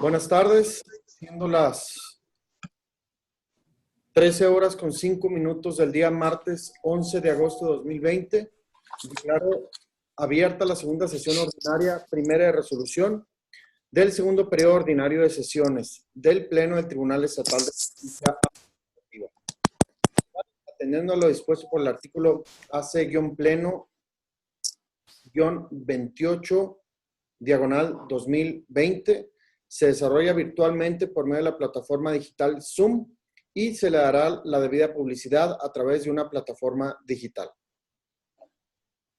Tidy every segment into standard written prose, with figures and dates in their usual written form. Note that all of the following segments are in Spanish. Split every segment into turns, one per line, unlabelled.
Buenas tardes, siendo las 13 horas con 5 minutos del día martes 11 de agosto de 2020. Declaro abierta la segunda sesión ordinaria primera de resolución del segundo periodo ordinario de sesiones del Pleno del Tribunal Estatal de Justicia Administrativa. Atendiendo a lo dispuesto por el artículo AC-Pleno-28, diagonal 2020, se desarrolla virtualmente por medio de la plataforma digital Zoom y se le dará la debida publicidad a través de una plataforma digital.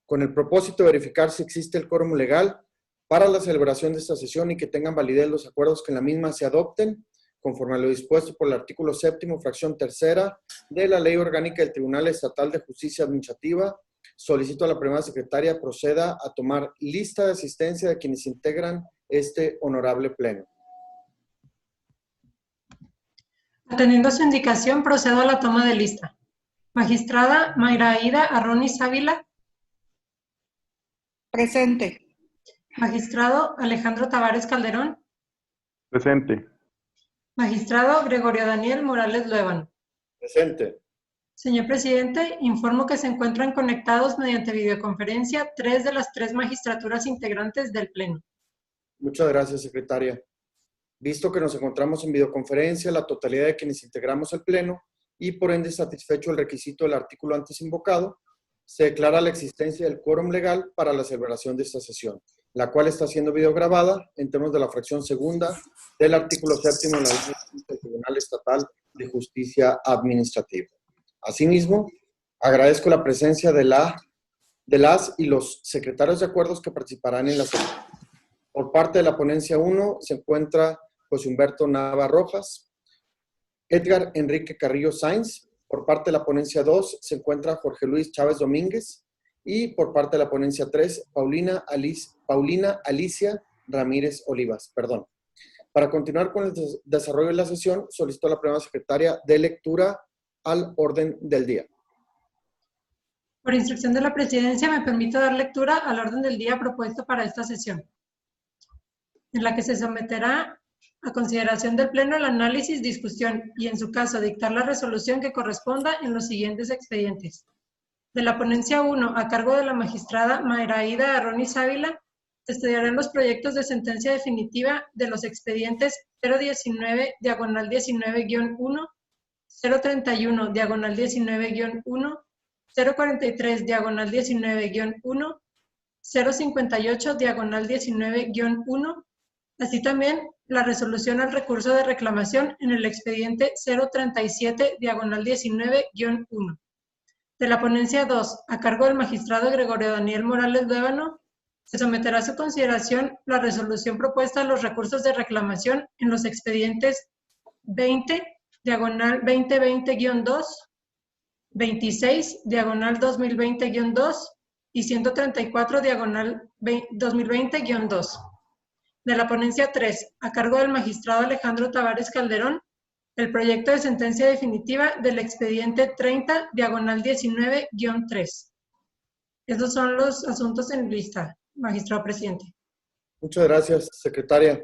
Con el propósito de verificar si existe el quórum legal para la celebración de esta sesión y que tengan validez los acuerdos que en la misma se adopten, conforme a lo dispuesto por el artículo 7º, fracción tercera de la Ley Orgánica del Tribunal Estatal de Justicia Administrativa, solicito a la primera secretaria proceda a tomar lista de asistencia de quienes integran este honorable pleno.
Atendiendo a su indicación, procedo a la toma de lista. Magistrada Mayra Aida Arronis Ávila.
Presente.
Magistrado Alejandro Tavares Calderón.
Presente.
Magistrado Gregorio Daniel Morales Luébano.
Presente.
Señor presidente, informo que se encuentran conectados mediante videoconferencia 3 de las 3 magistraturas integrantes del Pleno.
Muchas gracias, secretaria. Visto que nos encontramos en videoconferencia, la totalidad de quienes integramos el Pleno y por ende satisfecho el requisito del artículo antes invocado, se declara la existencia del quórum legal para la celebración de esta sesión, la cual está siendo videograbada en términos de la fracción segunda del artículo 7º de la Ley del Tribunal Estatal de Justicia Administrativa. Asimismo, agradezco la presencia de las y los secretarios de acuerdos que participarán en la sesión. Por parte de la ponencia 1 se encuentra José Humberto Nava Rojas, Edgar Enrique Carrillo Sainz. Por parte de la ponencia 2 se encuentra Jorge Luis Chávez Domínguez. Y por parte de la ponencia 3, Paulina Alicia Ramírez Olivas. Perdón. Para continuar con el desarrollo de la sesión, solicito a la primera secretaria de lectura al orden del día.
Por instrucción de la presidencia, me permito dar lectura al orden del día propuesto para esta sesión, en la que se someterá a consideración del Pleno el análisis, discusión y, en su caso, dictar la resolución que corresponda en los siguientes expedientes. De la ponencia 1, a cargo de la magistrada Mayra Aida Arronis Ávila, se estudiarán los proyectos de sentencia definitiva de los expedientes 019, diagonal 19-1, 031, diagonal 19-1, 043, diagonal 19-1, 058, diagonal 19-1, así también la resolución al recurso de reclamación en el expediente 037, diagonal 19-1. De la ponencia 2, a cargo del magistrado Gregorio Daniel Morales Luébano, se someterá a su consideración la resolución propuesta a los recursos de reclamación en los expedientes 20, diagonal 2020-2, 26, diagonal 2020-2 y 134, diagonal 2020-2. De la ponencia 3, a cargo del magistrado Alejandro Tavares Calderón, el proyecto de sentencia definitiva del expediente 30, diagonal 19-3. Estos son los asuntos en lista, magistrado presidente.
Muchas gracias, secretaria.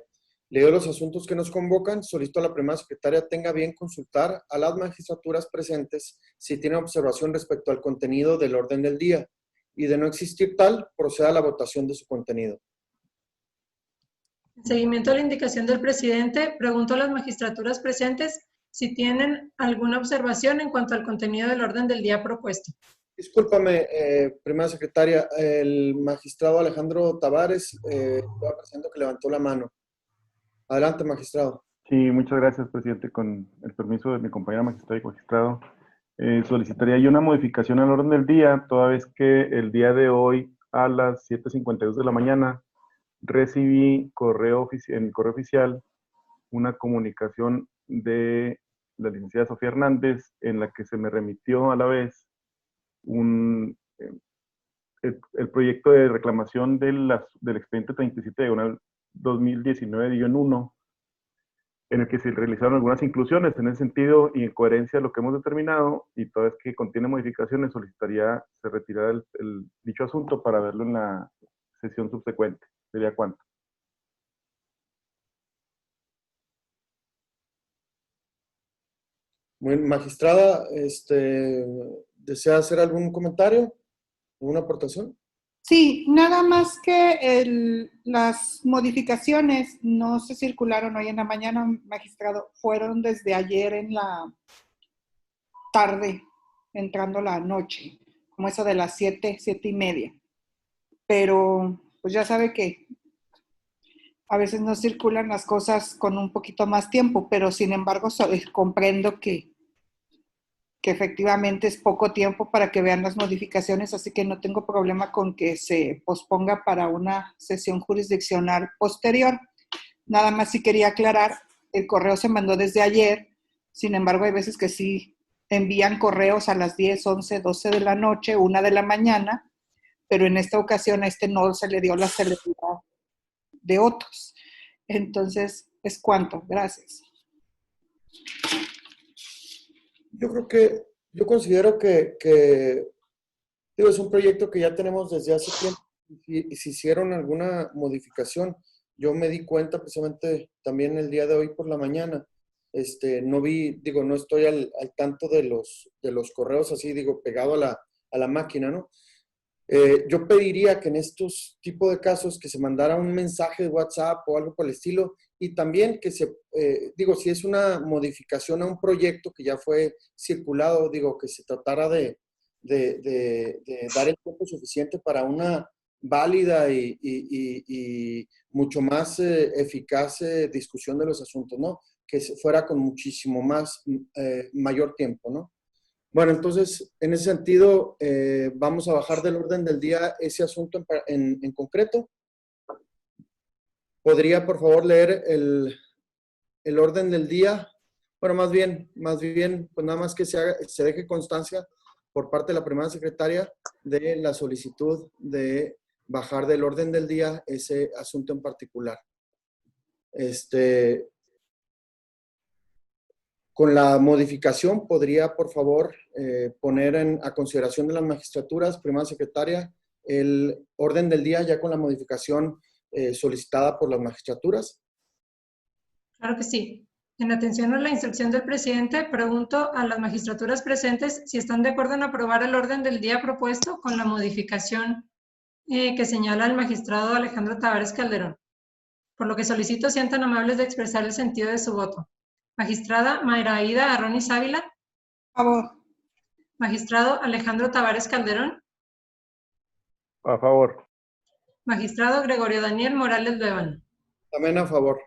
Leo los asuntos que nos convocan. Solicito a la primera secretaria tenga bien consultar a las magistraturas presentes si tiene observación respecto al contenido del orden del día y de no existir tal, proceda a la votación de su contenido.
En seguimiento a la indicación del presidente, pregunto a las magistraturas presentes si tienen alguna observación en cuanto al contenido del orden del día propuesto.
Discúlpame, primera secretaria, el magistrado Alejandro Tavares, estaba presente que levantó la mano. Adelante, magistrado.
Sí, muchas gracias, presidente. Con el permiso de mi compañera magistrada y magistrado, solicitaría yo una modificación al orden del día, toda vez que el día de hoy a las 7:52 de la mañana recibí en mi correo oficial una comunicación de la licenciada Sofía Hernández en la que se me remitió a la vez el proyecto de reclamación del expediente 37 diagonal 2019-1, en el que se realizaron algunas inclusiones en ese sentido y en coherencia a lo que hemos determinado, y toda vez que contiene modificaciones solicitaría se retirara dicho asunto para verlo en la sesión subsecuente. ¿Sería cuánto?
Muy bien, magistrada, ¿desea hacer algún comentario? ¿Alguna aportación?
Sí, nada más que las modificaciones no se circularon hoy en la mañana, magistrado, fueron desde ayer en la tarde, entrando la noche, como eso de las 7:30. Pero pues ya sabe que a veces no circulan las cosas con un poquito más tiempo, pero sin embargo comprendo que efectivamente es poco tiempo para que vean las modificaciones, así que no tengo problema con que se posponga para una sesión jurisdiccional posterior. Nada más sí quería aclarar, el correo se mandó desde ayer, sin embargo hay veces que sí envían correos a las 10, 11, 12 de la noche, 1 de la mañana, pero en esta ocasión a no se le dio la celeridad de otros. Entonces, ¿es cuánto? Gracias.
Yo considero que digo, es un proyecto que ya tenemos desde hace tiempo y si hicieron alguna modificación, yo me di cuenta precisamente también el día de hoy por la mañana. No vi, digo, no estoy al tanto de los correos así, digo, pegado a la máquina, ¿no? Yo pediría que en estos tipos de casos que se mandara un mensaje de WhatsApp o algo por el estilo y también que digo, si es una modificación a un proyecto que ya fue circulado, digo, que se tratara de dar el tiempo suficiente para una válida y mucho más eficaz discusión de los asuntos, ¿no? Que fuera con muchísimo más, mayor tiempo, ¿no? Bueno, entonces, en ese sentido, vamos a bajar del orden del día ese asunto en concreto. ¿Podría, por favor, leer el orden del día? Bueno, más bien, pues nada más que se deje constancia por parte de la primera secretaria de la solicitud de bajar del orden del día ese asunto en particular. Con la modificación, ¿podría, por favor, poner a consideración de las magistraturas, primera secretaria, el orden del día ya con la modificación solicitada por las magistraturas?
Claro que sí. En atención a la instrucción del presidente, pregunto a las magistraturas presentes si están de acuerdo en aprobar el orden del día propuesto con la modificación que señala el magistrado Alejandro Tavares Calderón. Por lo que solicito sean tan amables de expresar el sentido de su voto. Magistrada Mayra Aida Arronis Ávila.
A favor.
Magistrado Alejandro Tavares Calderón.
A favor.
Magistrado Gregorio Daniel Morales Bevan.
También a favor.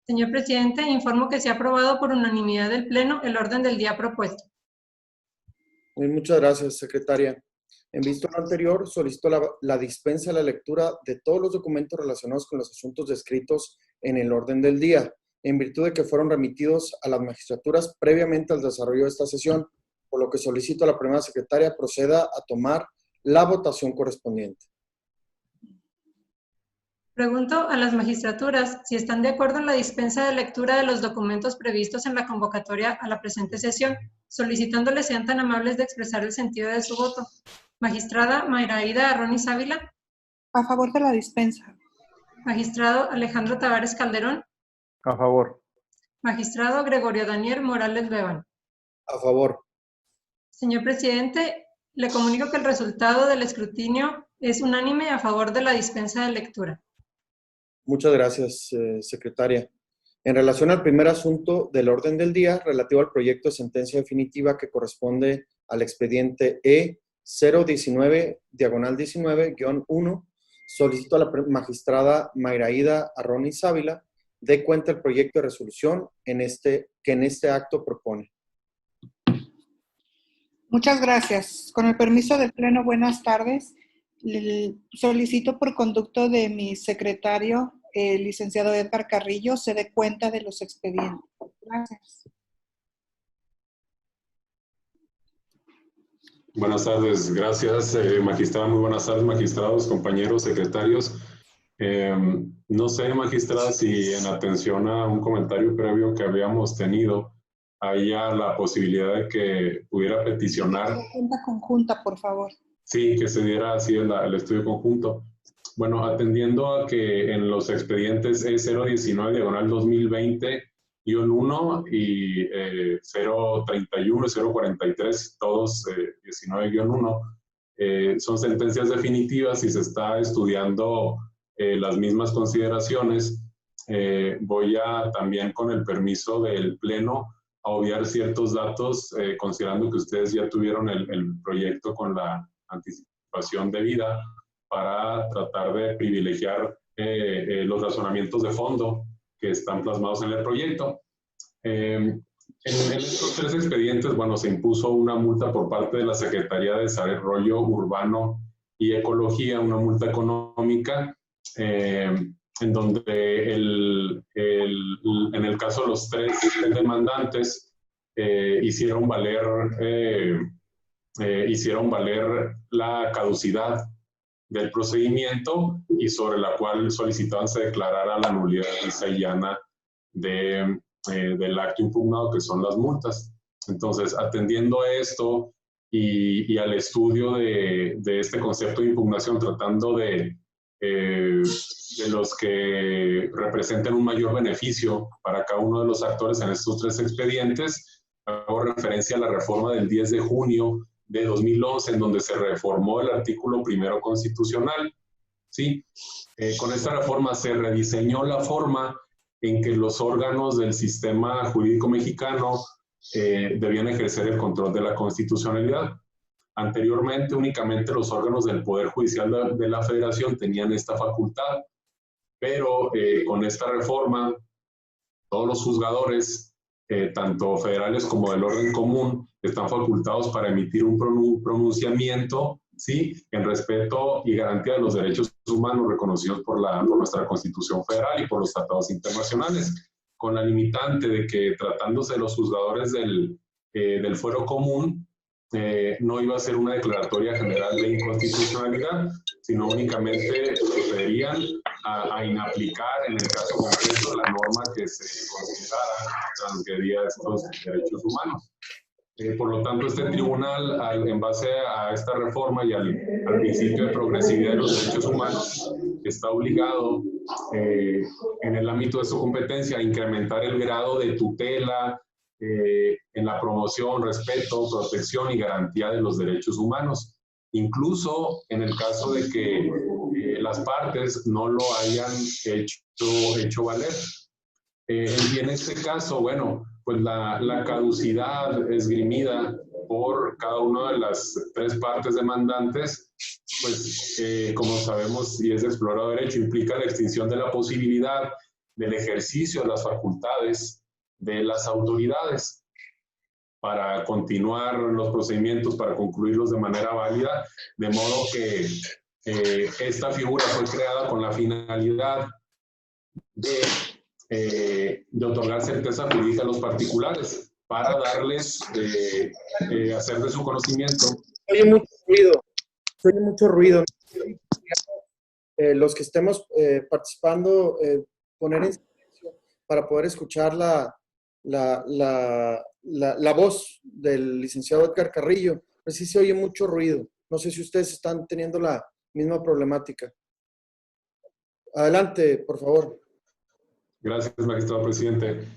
Señor presidente, informo que se ha aprobado por unanimidad del Pleno el orden del día propuesto.
Muchas gracias, secretaria. En vista de lo anterior, solicito la dispensa de la lectura de todos los documentos relacionados con los asuntos descritos en el orden del día, en virtud de que fueron remitidos a las magistraturas previamente al desarrollo de esta sesión, por lo que solicito a la primera secretaria proceda a tomar la votación correspondiente.
Pregunto a las magistraturas si están de acuerdo en la dispensa de lectura de los documentos previstos en la convocatoria a la presente sesión, solicitándoles sean tan amables de expresar el sentido de su voto. Magistrada Mayra Aida Arronis Ávila.
A favor de la dispensa.
Magistrado Alejandro Tavares Calderón.
A favor.
Magistrado Gregorio Daniel Morales Bevan.
A favor.
Señor presidente, le comunico que el resultado del escrutinio es unánime a favor de la dispensa de lectura.
Muchas gracias, secretaria. En relación al primer asunto del orden del día, relativo al proyecto de sentencia definitiva que corresponde al expediente E019-19-1, solicito a la magistrada Mayra Aida Arronis Ávila dé cuenta el proyecto de resolución que en este acto propone.
Muchas gracias. Con el permiso del Pleno, buenas tardes. Solicito por conducto de mi secretario, el licenciado Edgar Carrillo, se dé cuenta de los expedientes. Gracias.
Buenas tardes, gracias, magistrada. Muy buenas tardes, magistrados, compañeros, secretarios. No sé, magistrada, si en atención a un comentario previo que habíamos tenido, había la posibilidad de que pudiera peticionar.
Cuenta conjunta, por favor.
Sí, que se diera así el estudio conjunto. Bueno, atendiendo a que en los expedientes E019-2020 031 y 031 y 043, todos 19-1, son sentencias definitivas y se está estudiando las mismas consideraciones. Voy a también, con el permiso del Pleno, a obviar ciertos datos, considerando que ustedes ya tuvieron el proyecto con la anticipación debida, para tratar de privilegiar los razonamientos de fondo que están plasmados en el proyecto. En estos 3 expedientes, bueno, se impuso una multa por parte de la Secretaría de Desarrollo Urbano y Ecología, una multa económica, en donde en el caso los 3 demandantes hicieron valer la caducidad del procedimiento, y sobre la cual solicitaban se declarara la nulidad lisa y llana del acto impugnado, que son las multas. Entonces, atendiendo a esto y al estudio de este concepto de impugnación, tratando de los que representen un mayor beneficio para cada uno de los actores en estos 3 expedientes, hago referencia a la reforma del 10 de junio de 2011, en donde se reformó el artículo 1 constitucional. ¿Sí? Con esta reforma se rediseñó la forma en que los órganos del sistema jurídico mexicano debían ejercer el control de la constitucionalidad. Anteriormente, únicamente los órganos del Poder Judicial de la Federación tenían esta facultad, pero con esta reforma, todos los juzgadores, tanto federales como del orden común, están facultados para emitir un pronunciamiento, ¿sí?, en respeto y garantía de los derechos humanos reconocidos por nuestra Constitución Federal y por los tratados internacionales, con la limitante de que, tratándose de los juzgadores del fuero común, no iba a ser una declaratoria general de inconstitucionalidad, sino únicamente procederían a inaplicar, en el caso concreto, la norma que se considerara transgredía estos derechos humanos. Por lo tanto, este tribunal, en base a esta reforma y al principio de progresividad de los derechos humanos, está obligado, en el ámbito de su competencia, a incrementar el grado de tutela en la promoción, respeto, protección y garantía de los derechos humanos, incluso en el caso de que las partes no lo hayan hecho valer. Y en este caso, bueno, pues la caducidad esgrimida por cada una de las 3 partes demandantes, pues como sabemos y es de explorado derecho, implica la extinción de la posibilidad del ejercicio de las facultades de las autoridades para continuar los procedimientos, para concluirlos de manera válida, de modo que esta figura fue creada con la finalidad de otorgar certeza jurídica a los particulares, para darles, hacer de su conocimiento.
Oye, mucho ruido. Los que estemos participando, poner en silencio para poder escuchar la voz del licenciado Edgar Carrillo. Pues sí se oye mucho ruido. No sé si ustedes están teniendo la misma problemática. Adelante, por favor.
Gracias, magistrado presidente.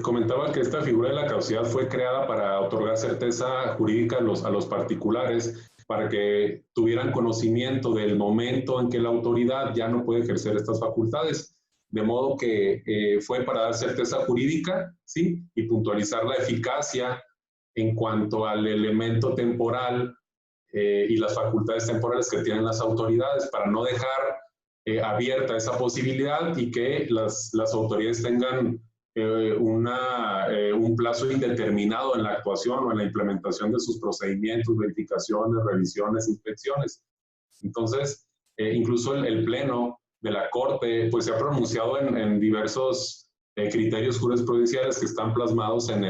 Comentaba que esta figura de la caducidad fue creada para otorgar certeza jurídica a los particulares, para que tuvieran conocimiento del momento en que la autoridad ya no puede ejercer estas facultades. De modo que fue para dar certeza jurídica, ¿sí?, y puntualizar la eficacia en cuanto al elemento temporal y las facultades temporales que tienen las autoridades, para no dejar abierta esa posibilidad y que las autoridades tengan un plazo indeterminado en la actuación o en la implementación de sus procedimientos, verificaciones, revisiones, inspecciones. Entonces, incluso el Pleno de la Corte pues se ha pronunciado en diversos criterios jurisprudenciales que están plasmados en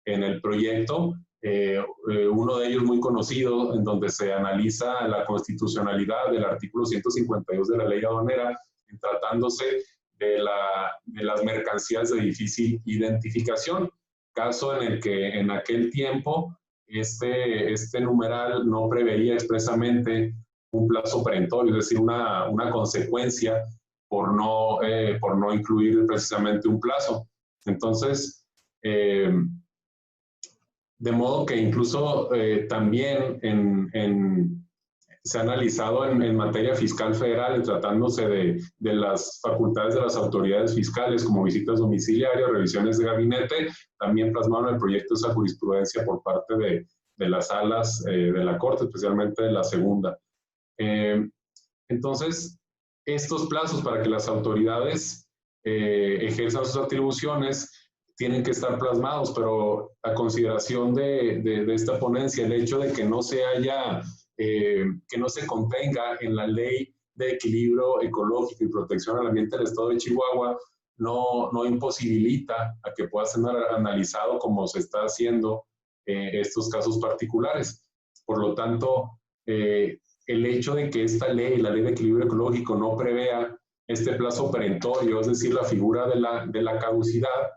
el proyecto. Uno de ellos muy conocido, en donde se analiza la constitucionalidad del artículo 152 de la ley aduanera, tratándose de las mercancías de difícil identificación, caso en el que en aquel tiempo este numeral no preveía expresamente un plazo perentorio, es decir, una consecuencia por no incluir precisamente un plazo. Entonces, de modo que incluso también se ha analizado en materia fiscal federal, tratándose de las facultades de las autoridades fiscales, como visitas domiciliarias, revisiones de gabinete, también plasmaron el proyecto esa jurisprudencia por parte de las salas de la Corte, especialmente de la segunda. Entonces, estos plazos para que las autoridades ejerzan sus atribuciones tienen que estar plasmados, pero a consideración de esta ponencia, el hecho de que no se haya, que no se contenga en la Ley de Equilibrio Ecológico y Protección al Ambiente del Estado de Chihuahua, no imposibilita a que pueda ser analizado como se está haciendo estos casos particulares. Por lo tanto, el hecho de que esta ley, la Ley de Equilibrio Ecológico, no prevea este plazo perentorio, es decir, la figura de la caducidad,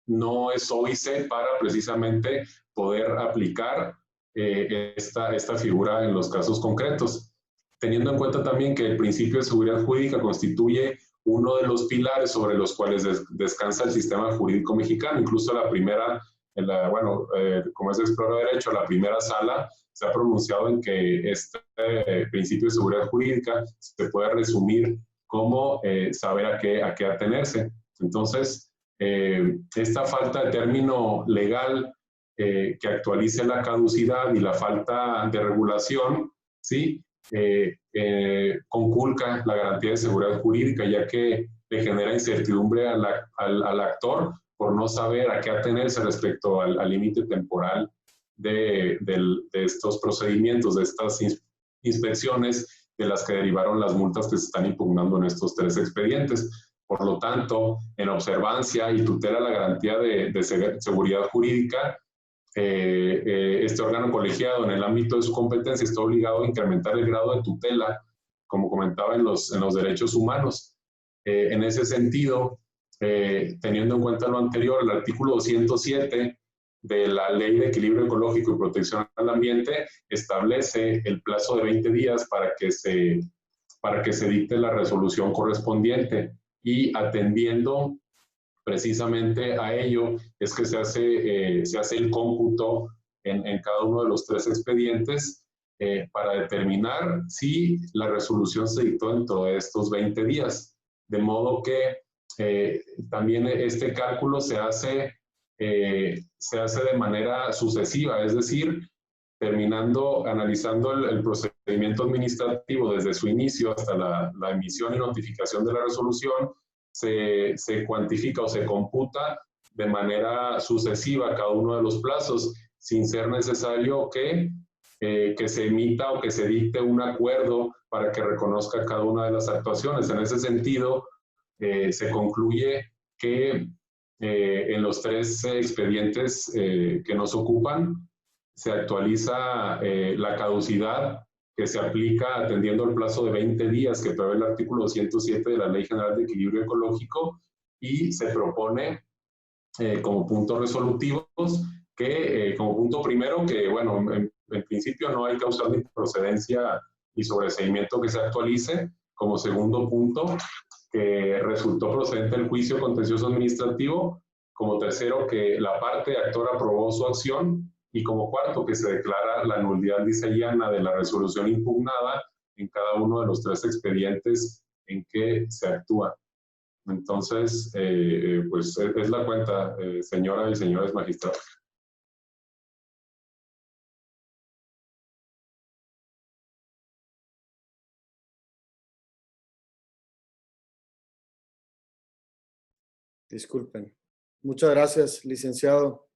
no es óbice para precisamente poder aplicar esta figura en los casos concretos. Teniendo en cuenta también que el principio de seguridad jurídica constituye uno de los pilares sobre los cuales descansa el sistema jurídico mexicano. Incluso la primera, como es explorado de derecho, la primera sala se ha pronunciado en que este principio de seguridad jurídica se puede resumir como saber a qué atenerse. Entonces, esta falta de término legal que actualice la caducidad y la falta de regulación, ¿sí? Conculca la garantía de seguridad jurídica, ya que le genera incertidumbre al actor por no saber a qué atenerse respecto al límite temporal de estos procedimientos, de estas inspecciones de las que derivaron las multas que se están impugnando en estos 3 expedientes. Por lo tanto, en observancia y tutela la garantía de seguridad jurídica, este órgano colegiado en el ámbito de su competencia está obligado a incrementar el grado de tutela, como comentaba, en los derechos humanos. En ese sentido, teniendo en cuenta lo anterior, el artículo 207 de la Ley de Equilibrio Ecológico y Protección al Ambiente establece el plazo de 20 días para que se dicte la resolución correspondiente, y atendiendo precisamente a ello es que se hace el cómputo en cada uno de los 3 expedientes para determinar si la resolución se dictó dentro de estos 20 días. De modo que también este cálculo se hace de manera sucesiva, es decir, analizando el procedimiento administrativo desde su inicio hasta la emisión y notificación de la resolución, se cuantifica o se computa de manera sucesiva cada uno de los plazos, sin ser necesario que se emita o que se dicte un acuerdo para que reconozca cada una de las actuaciones. En ese sentido, se concluye que en los 3 expedientes que nos ocupan, se actualiza la caducidad que se aplica atendiendo el plazo de 20 días que prevé el artículo 207 de la Ley General de Equilibrio Ecológico, y se propone como puntos resolutivos que, como punto primero, que bueno, en principio no hay causal de improcedencia y sobreseimiento que se actualice. Como segundo punto, que resultó procedente el juicio contencioso administrativo. Como tercero, que la parte actora aprobó su acción. Y como cuarto, que se declara la nulidad disallana de la resolución impugnada en cada uno de los 3 expedientes en que se actúa. Entonces, pues es la cuenta, señoras y señores magistrados.
Disculpen. Muchas gracias, licenciado.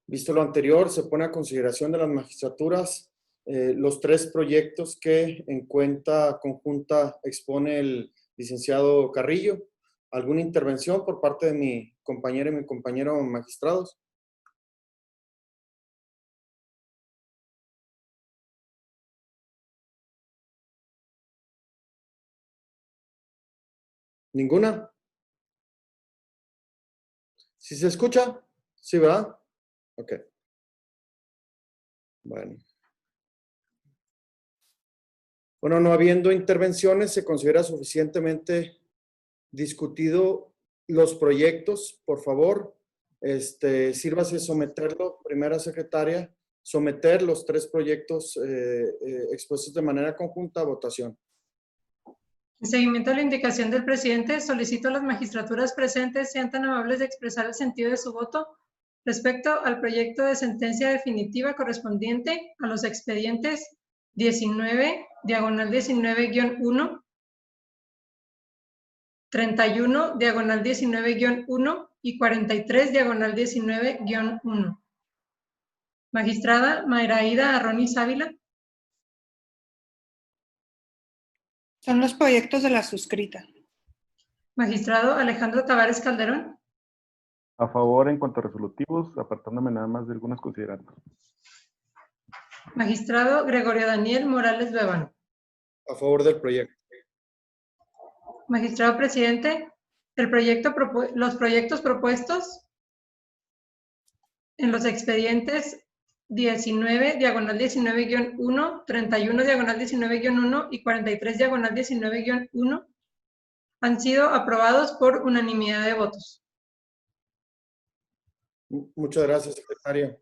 Visto lo anterior, se pone a consideración de las magistraturas los 3 proyectos que en cuenta conjunta expone el licenciado Carrillo. ¿Alguna intervención por parte de mi compañera y mi compañero magistrados? ¿Ninguna? ¿Sí se escucha? ¿Sí, verdad? Ok. Bueno. Bueno, no habiendo intervenciones, se considera suficientemente discutido los proyectos, por favor, sírvase someterlo, primera secretaria, someter los 3 proyectos expuestos de manera conjunta a votación.
En seguimiento a la indicación del presidente, solicito a las magistraturas presentes sean tan amables de expresar el sentido de su voto respecto al proyecto de sentencia definitiva correspondiente a los expedientes 19, diagonal 19-1, 31, diagonal 19-1 y 43, diagonal 19-1. Magistrada Mayraída Arronis Ávila.
Son los proyectos de la suscrita.
Magistrado Alejandro Tavares Calderón.
A favor en cuanto a resolutivos, apartándome nada más de algunas considerantes.
Magistrado Gregorio Daniel Morales Bébano.
A favor del proyecto.
Magistrado presidente, los proyectos propuestos en los expedientes 19, diagonal 19-1, 31, diagonal 19-1 y 43, diagonal 19-1 han sido aprobados por unanimidad de votos.
Muchas gracias, secretaria.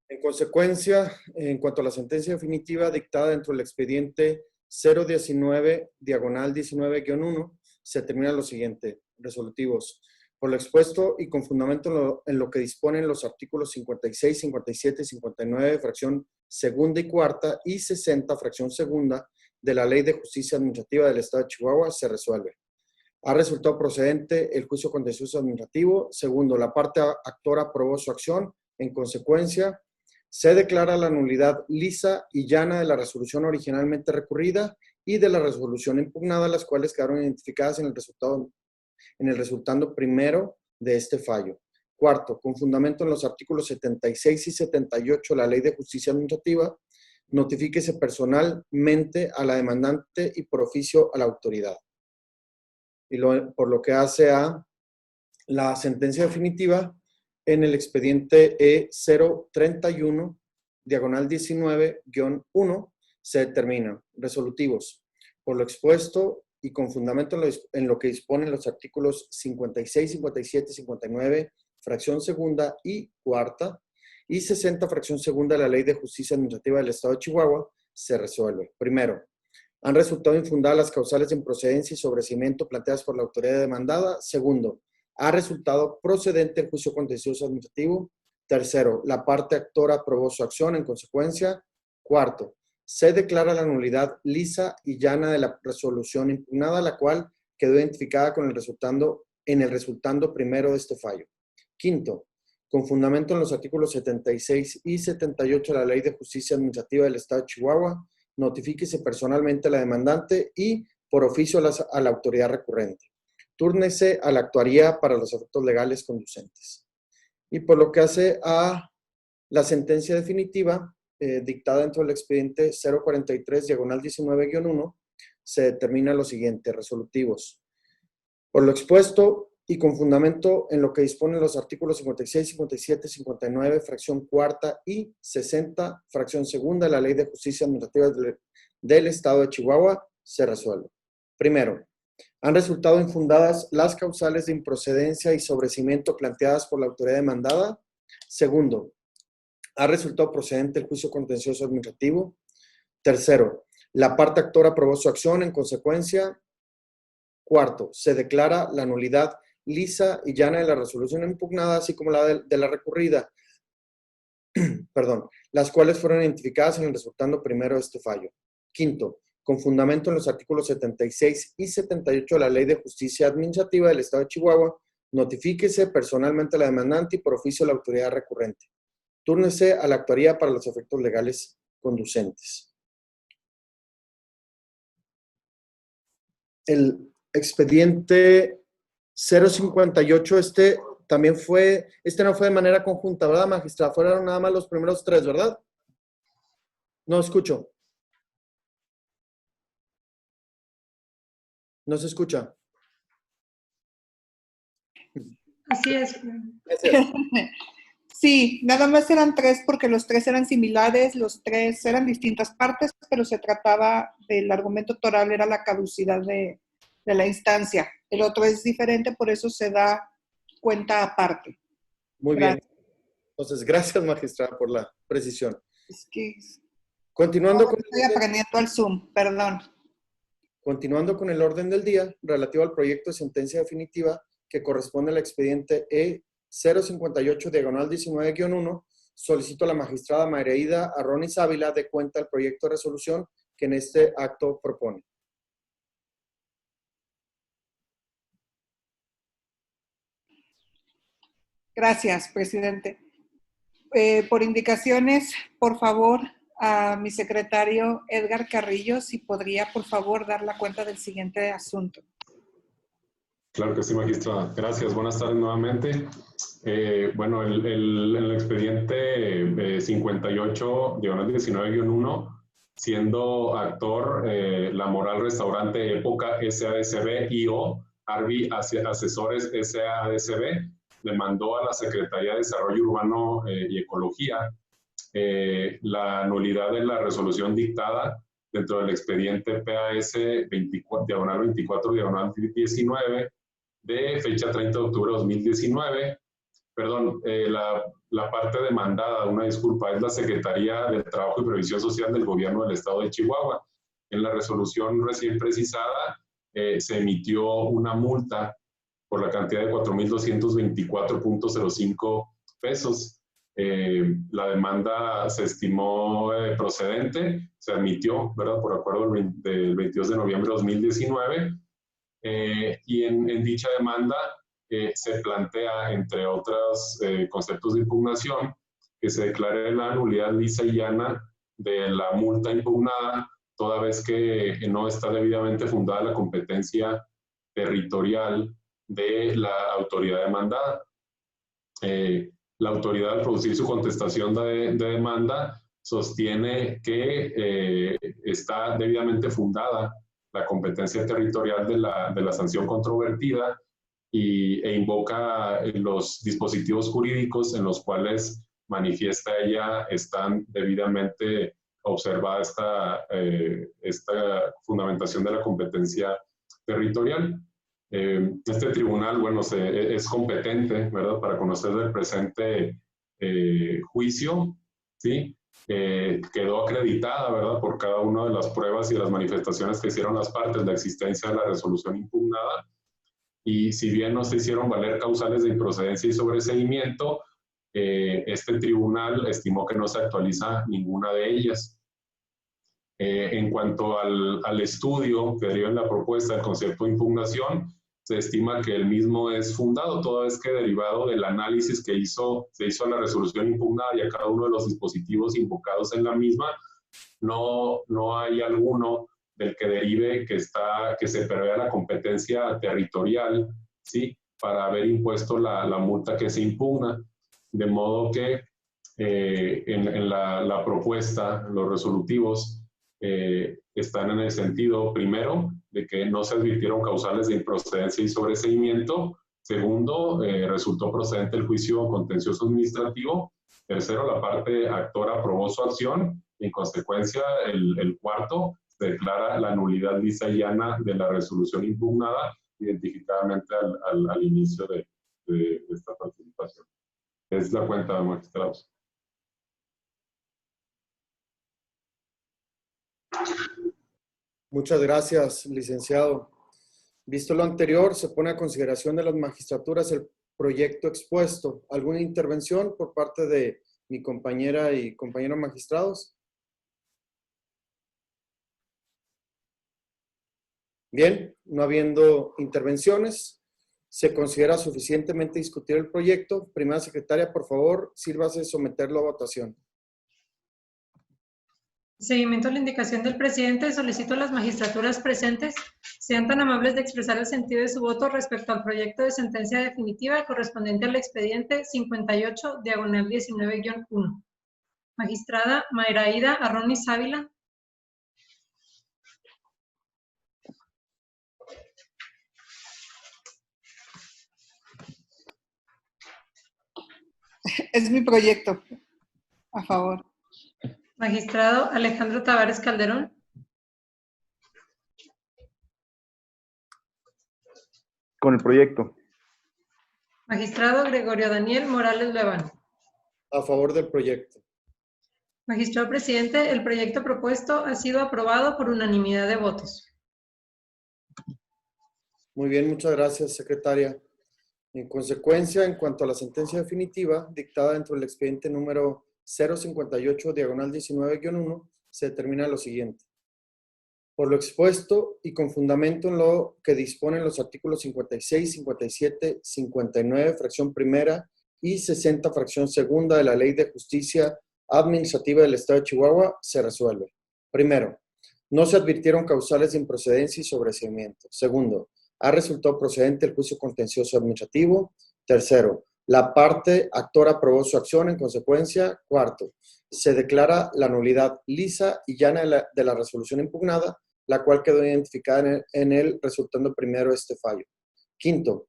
En consecuencia, en cuanto a la sentencia definitiva dictada dentro del expediente 019, diagonal 19-1, se termina lo siguiente. Resolutivos. Por lo expuesto y con fundamento en lo que disponen los artículos 56, 57 y 59, fracción segunda y cuarta, y 60, fracción segunda, de la Ley de Justicia Administrativa del Estado de Chihuahua, se resuelve. Ha resultado procedente el juicio contencioso administrativo. Segundo, la parte actora aprobó su acción. En consecuencia, se declara la nulidad lisa y llana de la resolución originalmente recurrida y de la resolución impugnada, las cuales quedaron identificadas en el resultando primero de este fallo. Cuarto, con fundamento en los artículos 76 y 78 de la Ley de Justicia Administrativa, notifíquese personalmente a la demandante y por oficio a la autoridad. Y por lo que hace a la sentencia definitiva, en el expediente E031, diagonal 19-1, se determina resolutivos. Por lo expuesto y con fundamento en lo que disponen los artículos 56, 57, 59, fracción segunda y cuarta, y 60, fracción segunda de la Ley de Justicia Administrativa del Estado de Chihuahua, se resuelve. Primero, han resultado infundadas las causales de improcedencia y sobreseimiento planteadas por la autoridad demandada. Segundo, ha resultado procedente el juicio contencioso administrativo. Tercero, la parte actora aprobó su acción en consecuencia. Cuarto, se declara la nulidad lisa y llana de la resolución impugnada, la cual quedó identificada en el resultando primero de este fallo. Quinto, con fundamento en los artículos 76 y 78 de la Ley de Justicia Administrativa del Estado de Chihuahua, notifíquese personalmente a la demandante y por oficio a la autoridad recurrente. Túrnese a la actuaría para los efectos legales conducentes. Y por lo que hace a la sentencia definitiva, dictada dentro del expediente 043, diagonal 19-1, se determina lo siguiente, resolutivos. Por lo expuesto y con fundamento en lo que disponen los artículos 56, 57, 59, fracción cuarta y 60, fracción segunda de la Ley de Justicia Administrativa del Estado de Chihuahua, se resuelve. Primero, han resultado infundadas las causales de improcedencia y sobreseimiento planteadas por la autoridad demandada. Segundo, ha resultado procedente el juicio contencioso administrativo. Tercero, la parte actora aprobó su acción en consecuencia. Cuarto, se declara la nulidad lisa y llana de la resolución impugnada, así como la de la recurrida, las cuales fueron identificadas en el resultando primero de este fallo. Quinto, con fundamento en los artículos 76 y 78 de la Ley de Justicia Administrativa del Estado de Chihuahua, notifíquese personalmente a la demandante y por oficio a la autoridad recurrente. Túrnese a la actuaría para los efectos legales conducentes. El expediente 058, este no fue de manera conjunta, ¿verdad, magistrada? Fueron nada más los primeros 3, ¿verdad? No escucho. No se escucha.
Así es.
Sí, nada más eran 3 porque los 3 eran similares, los 3 eran distintas partes, pero se trataba del argumento toral, era la caducidad de de la instancia. El otro es diferente, por eso se da cuenta aparte.
Muy bien.
Gracias.
Entonces, gracias, magistrada, por la precisión.
Es que
Continuando con
estoy aprendiendo al Zoom, perdón.
Continuando con el orden del día, relativo al proyecto de sentencia definitiva que corresponde al expediente E058-19-1, solicito a la magistrada Mayreida Arronis Ávila dé cuenta del proyecto de resolución que en este acto propone.
Gracias, presidente. Por indicaciones, por favor, a mi secretario Edgar Carrillo, si podría, por favor, dar la cuenta del siguiente asunto.
Claro que sí, magistrada. Gracias. Buenas tardes nuevamente. Bueno, el expediente 58-19-1, siendo actor La Moral Restaurante Época SADCB y/o Arby Asesores SADCB, demandó a la Secretaría de Desarrollo Urbano y Ecología la nulidad de la resolución dictada dentro del expediente PAS 24/19 de fecha 30 de octubre de 2019. Perdón, la parte demandada, una disculpa, es la Secretaría de Trabajo y Previsión Social del Gobierno del Estado de Chihuahua. En la resolución recién precisada se emitió una multa por la cantidad de 4,224.05 pesos. La demanda se estimó procedente, se admitió, ¿verdad?, por acuerdo del 22 de noviembre de 2019. Y en dicha demanda se plantea, entre otros conceptos de impugnación, que se declare la nulidad lisa y llana de la multa impugnada, toda vez que no está debidamente fundada la competencia territorial de la autoridad demandada. La autoridad, al producir su contestación de demanda, sostiene que está debidamente fundada la competencia territorial de la sanción controvertida e invoca los dispositivos jurídicos en los cuales manifiesta ella están debidamente observada esta fundamentación de la competencia territorial. Este tribunal, bueno, es competente, ¿verdad?, para conocer del presente juicio, ¿sí? Quedó acreditada, ¿verdad?, por cada una de las pruebas y las manifestaciones que hicieron las partes, la existencia de la resolución impugnada, y si bien no se hicieron valer causales de improcedencia y sobreseimiento, este tribunal estimó que no se actualiza ninguna de ellas. En cuanto al estudio que deriva en la propuesta del concepto de impugnación, se estima que el mismo es fundado, toda vez que derivado del análisis que se hizo a la resolución impugnada y a cada uno de los dispositivos invocados en la misma, no hay alguno del que derive que se prevea la competencia territorial, ¿sí?, para haber impuesto la multa que se impugna. De modo que en la propuesta, los resolutivos están en el sentido, primero, de que no se advirtieron causales de improcedencia y sobreseimiento. Segundo, resultó procedente el juicio contencioso administrativo. Tercero, la parte actora aprobó su acción. En consecuencia, el cuarto, se declara la nulidad lisa y llana de la resolución impugnada, identificadamente al inicio de esta participación. Es la cuenta, magistrados.
Muchas gracias, licenciado. Visto lo anterior, se pone a consideración de las magistraturas el proyecto expuesto. ¿Alguna intervención por parte de mi compañera y compañeros magistrados? Bien, no habiendo intervenciones, se considera suficientemente discutir el proyecto. Primera secretaria, por favor, sírvase someterlo a votación.
Seguimiento a la indicación del presidente, solicito a las magistraturas presentes sean tan amables de expresar el sentido de su voto respecto al proyecto de sentencia definitiva correspondiente al expediente 58/19-1. Magistrada Mayreida Arronis Ávila.
Es mi proyecto. A favor.
Magistrado Alejandro Tavares Calderón.
Con el proyecto.
Magistrado Gregorio Daniel Morales Leván.
A favor del proyecto.
Magistrado presidente, el proyecto propuesto ha sido aprobado por unanimidad de votos.
Muy bien, muchas gracias, secretaria. En consecuencia, en cuanto a la sentencia definitiva dictada dentro del expediente número 058/19-1, se determina lo siguiente. Por lo expuesto y con fundamento en lo que disponen los artículos 56, 57, 59, fracción primera y 60, fracción segunda de la Ley de Justicia Administrativa del Estado de Chihuahua, se resuelve. Primero, no se advirtieron causales de improcedencia y sobreseimiento. Segundo, ha resultado procedente el juicio contencioso administrativo. Tercero, la parte actora aprobó su acción en consecuencia. Cuarto, se declara la nulidad lisa y llana de la resolución impugnada, la cual quedó identificada en él, resultando primero este fallo. Quinto,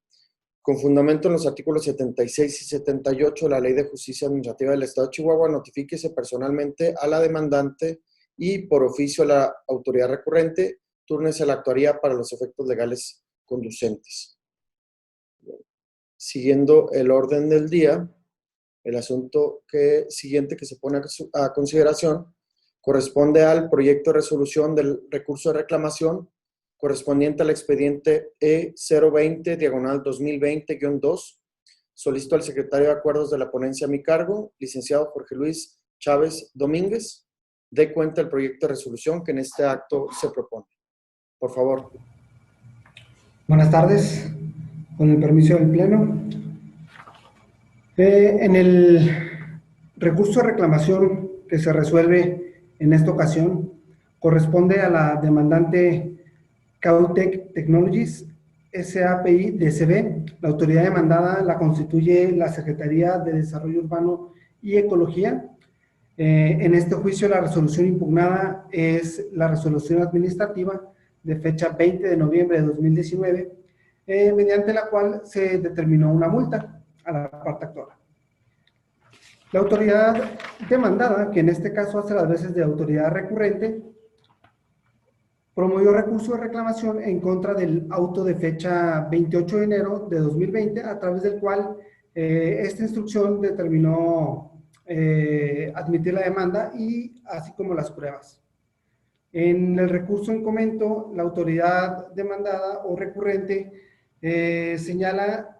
con fundamento en los artículos 76 y 78 de la Ley de Justicia Administrativa del Estado de Chihuahua, notifíquese personalmente a la demandante y por oficio a la autoridad recurrente, túrnese la actuaría para los efectos legales conducentes. Siguiendo el orden del día, el asunto siguiente que se pone a consideración corresponde al proyecto de resolución del recurso de reclamación correspondiente al expediente E020/2020-2. Solicito al secretario de Acuerdos de la ponencia a mi cargo, licenciado Jorge Luis Chávez Domínguez, dé cuenta del proyecto de resolución que en este acto se propone. Por favor.
Buenas tardes, con el permiso del Pleno. En el recurso de reclamación que se resuelve en esta ocasión, corresponde a la demandante Cautec Technologies, SAPI DCB. La autoridad demandada la constituye la Secretaría de Desarrollo Urbano y Ecología. En este juicio, la resolución impugnada es la resolución administrativa de fecha 20 de noviembre de 2019, mediante la cual se determinó una multa a la parte actora. La autoridad demandada, que en este caso hace las veces de autoridad recurrente, promovió recurso de reclamación en contra del auto de fecha 28 de enero de 2020, a través del cual esta instrucción determinó admitir la demanda y así como las pruebas. En el recurso en comento, la autoridad demandada o recurrente señala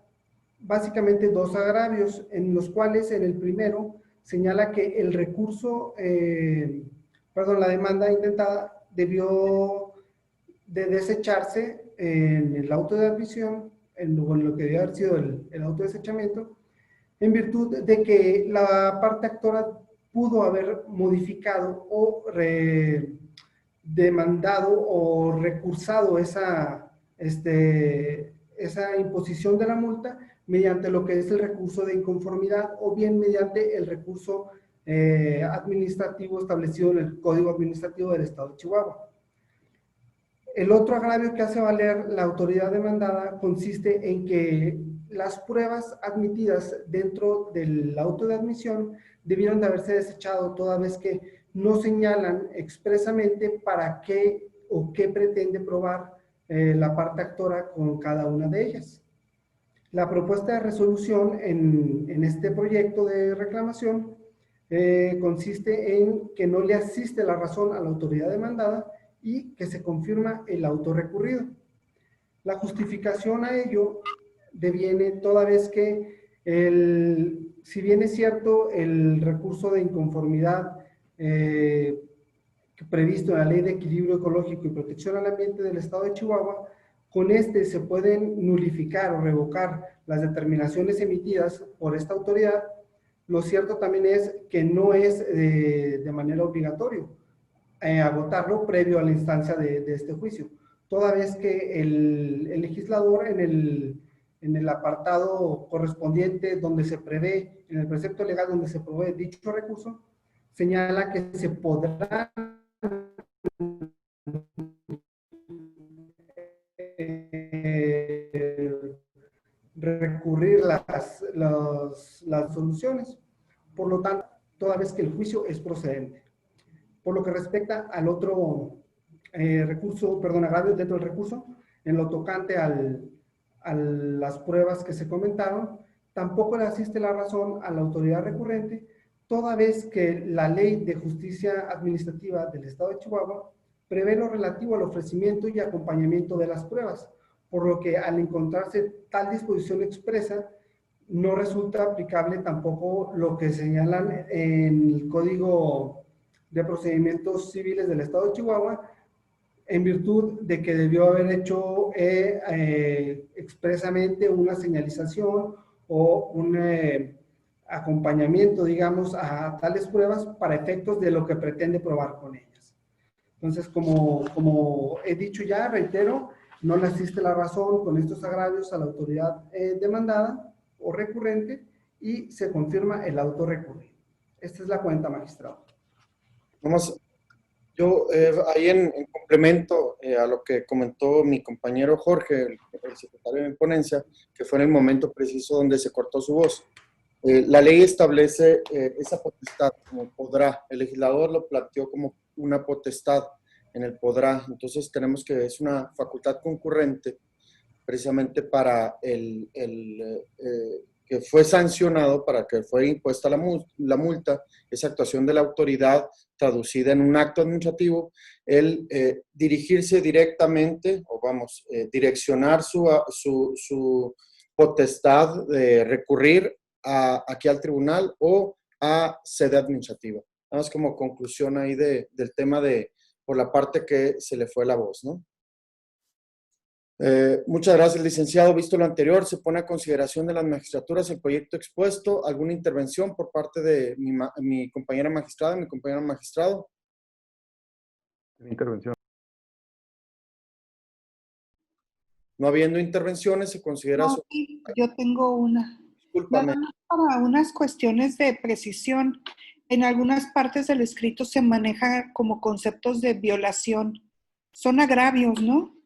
básicamente dos agravios, en los cuales en el primero señala que el recurso, la demanda intentada debió de desecharse en el auto de admisión, en lo que debe haber sido el auto de desechamiento, en virtud de que la parte actora pudo haber modificado o demandado o recursado esa imposición de la multa mediante lo que es el recurso de inconformidad o bien mediante el recurso administrativo establecido en el Código Administrativo del Estado de Chihuahua. El otro agravio que hace valer la autoridad demandada consiste en que las pruebas admitidas dentro del auto de admisión debieron de haberse desechado, toda vez que no señalan expresamente para qué o qué pretende probar la parte actora con cada una de ellas. La propuesta de resolución en este proyecto de reclamación consiste en que no le asiste la razón a la autoridad demandada y que se confirma el auto recurrido. La justificación a ello deviene toda vez que, si bien es cierto, el recurso de inconformidad previsto en la Ley de Equilibrio Ecológico y Protección al Ambiente del Estado de Chihuahua, con este se pueden nulificar o revocar las determinaciones emitidas por esta autoridad. Lo cierto también es que no es de manera obligatoria agotarlo previo a la instancia de este juicio, toda vez que el legislador en el apartado correspondiente donde se prevé, en el precepto legal donde se prevé dicho recurso, señala que se podrá recurrir las soluciones, por lo tanto, toda vez que el juicio es procedente. Por lo que respecta al otro agravio dentro del recurso, en lo tocante al a las pruebas que se comentaron, tampoco le asiste la razón a la autoridad recurrente, toda vez que la Ley de Justicia Administrativa del Estado de Chihuahua prevé lo relativo al ofrecimiento y acompañamiento de las pruebas, por lo que al encontrarse tal disposición expresa, no resulta aplicable tampoco lo que señalan en el Código de Procedimientos Civiles del Estado de Chihuahua, en virtud de que debió haber hecho expresamente una señalización o un acompañamiento, digamos, a tales pruebas para efectos de lo que pretende probar con ellas. Entonces, como he dicho ya, reitero, no le asiste la razón con estos agravios a la autoridad demandada o recurrente y se confirma el auto recurrido. Esta es la cuenta, magistrado.
Vamos, yo ahí en complemento a lo que comentó mi compañero Jorge, el secretario de ponencia, que fue en el momento preciso donde se cortó su voz. La ley establece esa potestad como podrá. El legislador lo planteó como una potestad en el podrá. Entonces tenemos que es una facultad concurrente precisamente para que fue sancionado, para que fue impuesta la multa, esa actuación de la autoridad traducida en un acto administrativo, el dirigirse directamente, o vamos, direccionar su potestad de recurrir aquí al tribunal o a sede administrativa. Nada más como conclusión ahí del tema por la parte que se le fue la voz, ¿no? Muchas gracias, licenciado. Visto lo anterior, se pone a consideración de las magistraturas el proyecto expuesto. ¿Alguna intervención por parte de mi compañera magistrada, mi compañero magistrado?
Intervención.
No habiendo intervenciones, se considera...
No, sí, yo tengo una.
Discúlpame.
Nada más para unas cuestiones de precisión. En algunas partes del escrito se maneja como conceptos de violación. Son agravios, ¿no?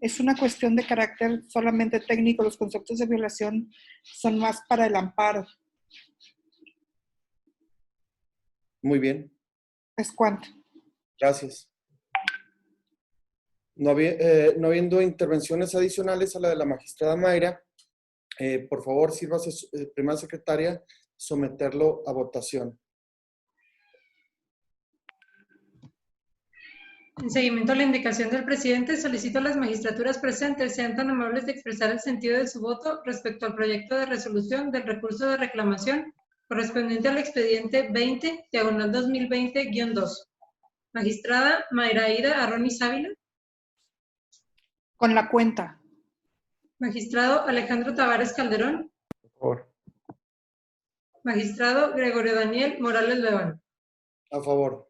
Es una cuestión de carácter solamente técnico. Los conceptos de violación son más para el amparo.
Muy bien.
¿Es cuánto?
Gracias. No habiendo intervenciones adicionales a la de la magistrada Mayra, por favor, sírvase, primera secretaria, someterlo a votación.
En seguimiento a la indicación del presidente, solicito a las magistraturas presentes sean tan amables de expresar el sentido de su voto respecto al proyecto de resolución del recurso de reclamación correspondiente al expediente 20/2020-2. Magistrada Mayra Aida Arronis Ávila.
Con la cuenta.
Magistrado Alejandro Tavares Calderón.
Por favor.
Magistrado Gregorio Daniel Morales León.
A favor.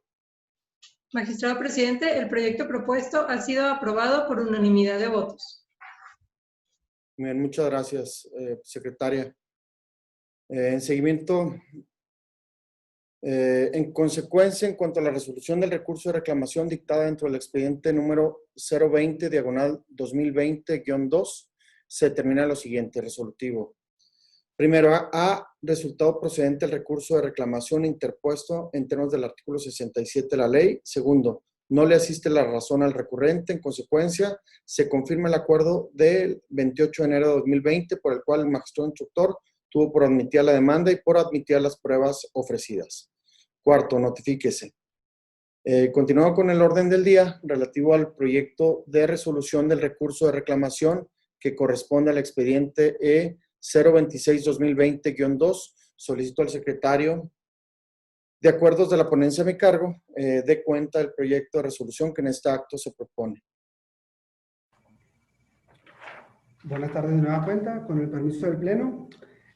Magistrado presidente, el proyecto propuesto ha sido aprobado por unanimidad de votos.
Bien, muchas gracias, secretaria. En seguimiento, en consecuencia, en cuanto a la resolución del recurso de reclamación dictada dentro del expediente número 020/2020-2, se determina lo siguiente, resolutivo. Primero, ha resultado procedente el recurso de reclamación interpuesto en términos del artículo 67 de la ley. Segundo, no le asiste la razón al recurrente. En consecuencia, se confirma el acuerdo del 28 de enero de 2020 por el cual el magistrado instructor tuvo por admitida la demanda y por admitir las pruebas ofrecidas. Cuarto, notifíquese. Continuando con el orden del día relativo al proyecto de resolución del recurso de reclamación que corresponde al expediente E026/2020-2, solicito al secretario de acuerdos de la ponencia a mi cargo dé cuenta del proyecto de resolución que en este acto se propone.
Buenas tardes de nueva cuenta, con el permiso del Pleno.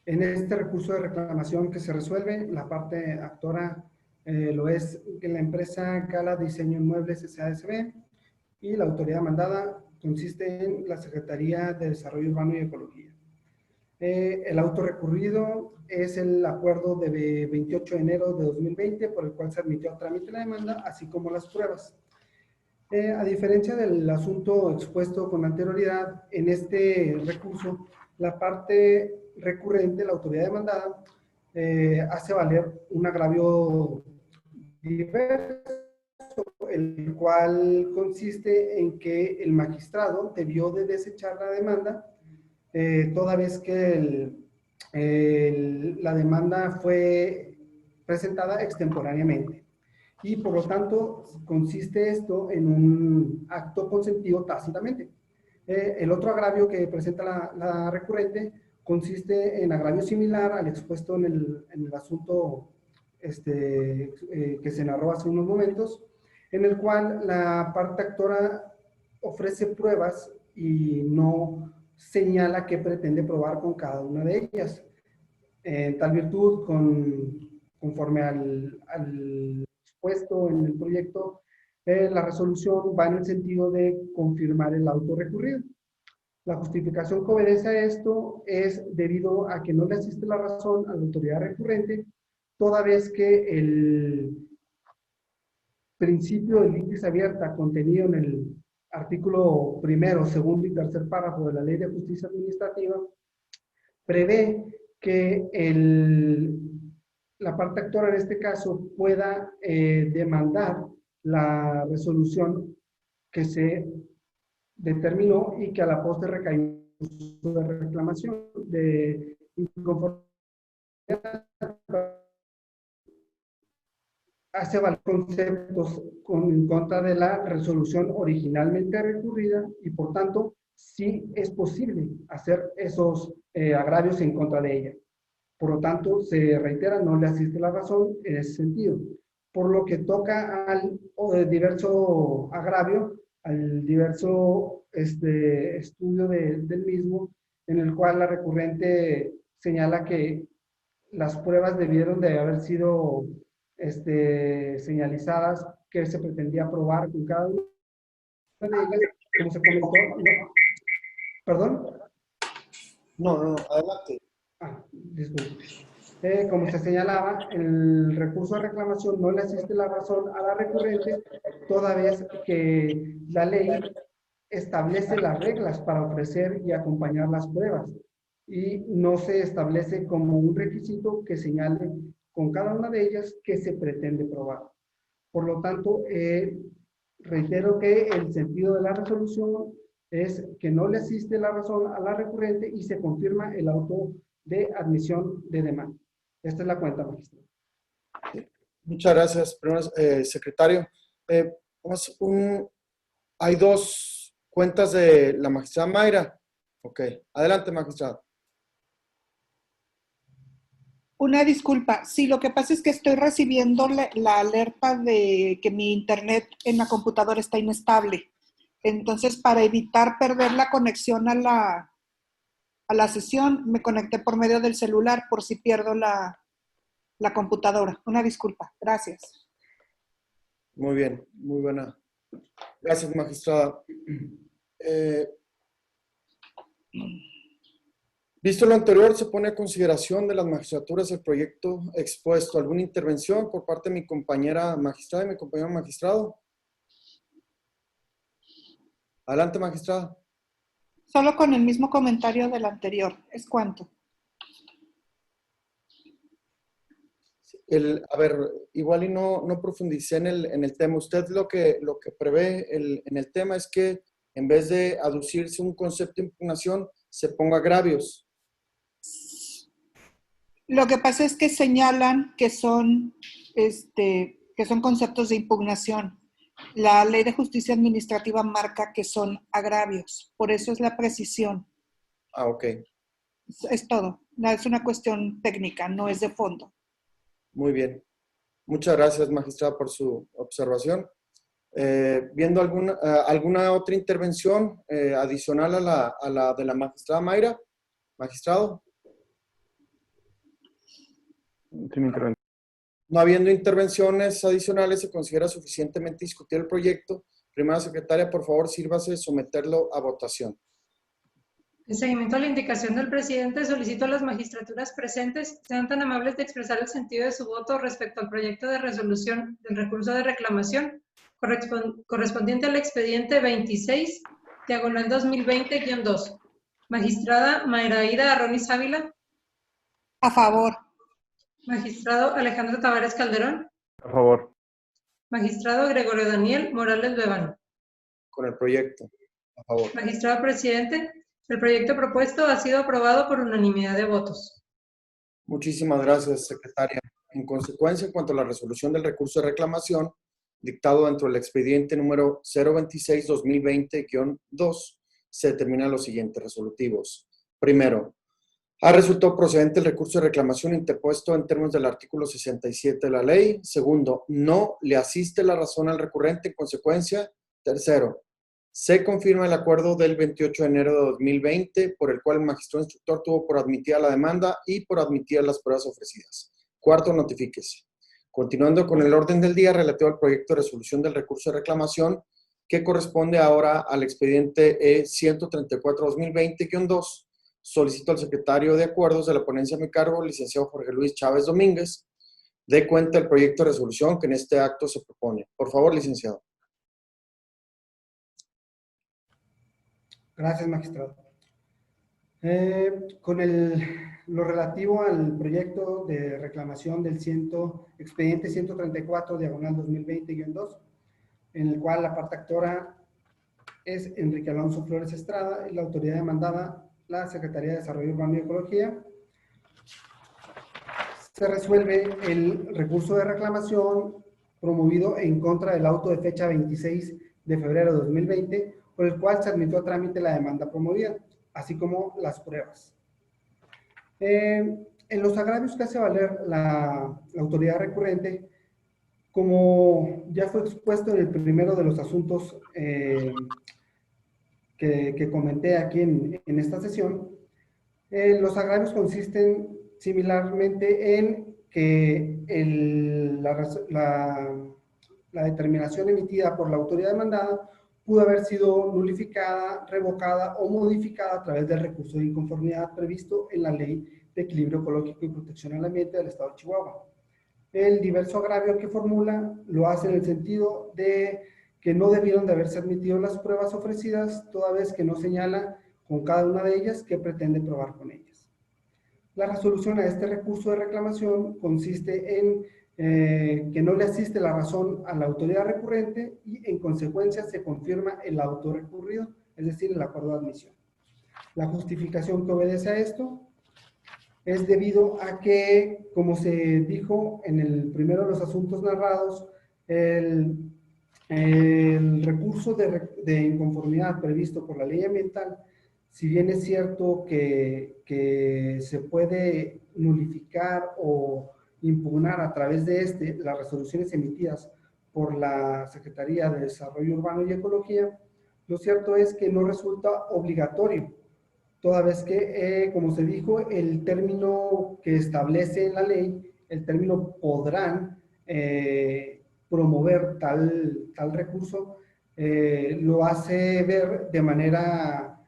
En este recurso de reclamación que se resuelve, la parte actora lo es la empresa Gala Diseño Inmuebles S.A.S.B. y la autoridad mandada consiste en la Secretaría de Desarrollo Urbano y Ecología. El auto recurrido es el acuerdo de 28 de enero de 2020 por el cual se admitió a trámite la demanda, así como las pruebas. A diferencia del asunto expuesto con anterioridad, en este recurso, la parte recurrente, la autoridad demandada, hace valer un agravio diverso el cual consiste en que el magistrado debió de desechar la demanda, toda vez que la demanda fue presentada extemporáneamente. Y por lo tanto, consiste esto en un acto consentido tácitamente. El otro agravio que presenta la recurrente consiste en agravio similar al expuesto en el asunto que se narró hace unos momentos, en el cual la parte actora ofrece pruebas y no señala qué pretende probar con cada una de ellas. En tal virtud, conforme al expuesto en el proyecto, la resolución va en el sentido de confirmar el auto recurrido. La justificación que obedece a esto es debido a que no le asiste la razón a la autoridad recurrente, toda vez que el principio de litis abierta contenido en el artículo primero, segundo y tercer párrafo de la Ley de Justicia Administrativa prevé que la parte actora en este caso pueda demandar la resolución que se determinó y que a la postre recayó de reclamación de inconformidad, hace valer conceptos en contra de la resolución originalmente recurrida y por tanto sí es posible hacer esos agravios en contra de ella. Por lo tanto, se reitera, no le asiste la razón en ese sentido. Por lo que toca al diverso agravio, al diverso estudio del mismo, en el cual la recurrente señala que las pruebas debieron de haber sido señalizadas que se pretendía probar con cada una de ellas, como se comentó. ¿No? ¿Perdón?
No, adelante.
Disculpe. Como se señalaba, el recurso de reclamación no le asiste la razón a la recurrente, toda vez que la ley establece las reglas para ofrecer y acompañar las pruebas y no se establece como un requisito que señale con cada una de ellas que se pretende probar. Por lo tanto, reitero que el sentido de la resolución es que no le asiste la razón a la recurrente y se confirma el auto de admisión de demanda. Esta es la cuenta, magistrado.
Muchas gracias, primero, secretario. Hay dos cuentas de la magistrada Mayra. Ok, adelante, magistrado.
Una disculpa, sí, lo que pasa es que estoy recibiendo la alerta de que mi internet en la computadora está inestable. Entonces, para evitar perder la conexión a la sesión, me conecté por medio del celular por si pierdo la computadora. Una disculpa, gracias.
Muy bien, muy buena. Gracias, magistrada. Visto lo anterior, se pone a consideración de las magistraturas el proyecto expuesto. ¿Alguna intervención por parte de mi compañera magistrada y mi compañero magistrado? Adelante, magistrada.
Solo con el mismo comentario del anterior. ¿Es cuánto?
A ver, igual y no profundicé en el tema. Usted lo que prevé en el tema es que en vez de aducirse un concepto de impugnación, se ponga agravios.
Lo que pasa es que señalan que son conceptos de impugnación. La Ley de Justicia Administrativa marca que son agravios. Por eso es la precisión.
Ah, ok.
Es todo. No, es una cuestión técnica, no es de fondo.
Muy bien. Muchas gracias, magistrada, por su observación. Viendo alguna otra intervención adicional a la de la magistrada Mayra. Magistrado.
Sin intervención.
No habiendo intervenciones adicionales, se considera suficientemente discutido el proyecto. Primera secretaria, por favor, sírvase de someterlo a votación.
En seguimiento a la indicación del presidente, solicito a las magistraturas presentes sean tan amables de expresar el sentido de su voto respecto al proyecto de resolución del recurso de reclamación correspondiente al expediente 26, diagonal 2020-2. Magistrada Mayra Aida Arronis Ávila.
A favor.
Magistrado Alejandro Tavares Calderón.
A favor.
Magistrado Gregorio Daniel Morales Bebano.
Con el proyecto. A favor.
Magistrado presidente, el proyecto propuesto ha sido aprobado por unanimidad de votos.
Muchísimas gracias, secretaria. En consecuencia, en cuanto a la resolución del recurso de reclamación, dictado dentro del expediente número 026-2020-2, se determinan los siguientes resolutivos. Primero, ha resultado procedente el recurso de reclamación interpuesto en términos del artículo 67 de la ley. Segundo, no le asiste la razón al recurrente en consecuencia. Tercero, se confirma el acuerdo del 28 de enero de 2020 por el cual el magistrado instructor tuvo por admitida la demanda y por admitidas las pruebas ofrecidas. Cuarto, notifíquese. Continuando con el orden del día relativo al proyecto de resolución del recurso de reclamación que corresponde ahora al expediente E134-2020-2, solicito al secretario de Acuerdos de la ponencia a mi cargo, licenciado Jorge Luis Chávez Domínguez, dé cuenta del proyecto de resolución que en este acto se propone. Por favor, licenciado.
Gracias, magistrado. Con lo relativo al proyecto de reclamación del expediente 134, diagonal 2020-2, en el cual la parte actora es Enrique Alonso Flores Estrada y la autoridad demandada, la Secretaría de Desarrollo Urbano y Ecología. Se resuelve el recurso de reclamación promovido en contra del auto de fecha 26 de febrero de 2020, por el cual se admitió a trámite la demanda promovida, así como las pruebas. En los agravios que hace valer la autoridad recurrente, como ya fue expuesto en el primero de los asuntos que comenté aquí en esta sesión, los agravios consisten similarmente en que la determinación emitida por la autoridad demandada pudo haber sido nulificada, revocada o modificada a través del recurso de inconformidad previsto en la Ley de Equilibrio Ecológico y Protección al Ambiente del Estado de Chihuahua. El diverso agravio que formula lo hace en el sentido de que no debieron de haberse admitido las pruebas ofrecidas, toda vez que no señala con cada una de ellas qué pretende probar con ellas. La resolución a este recurso de reclamación consiste en que no le asiste la razón a la autoridad recurrente y en consecuencia se confirma el auto recurrido, es decir, el acuerdo de admisión. La justificación que obedece a esto es debido a que, como se dijo en el primero de los asuntos narrados, el recurso de inconformidad previsto por la ley ambiental, si bien es cierto que se puede nulificar o impugnar a través de las resoluciones emitidas por la Secretaría de Desarrollo Urbano y Ecología, lo cierto es que no resulta obligatorio, toda vez que, como se dijo, el término que establece en la ley, el término podrán promover tal recurso, lo hace ver de manera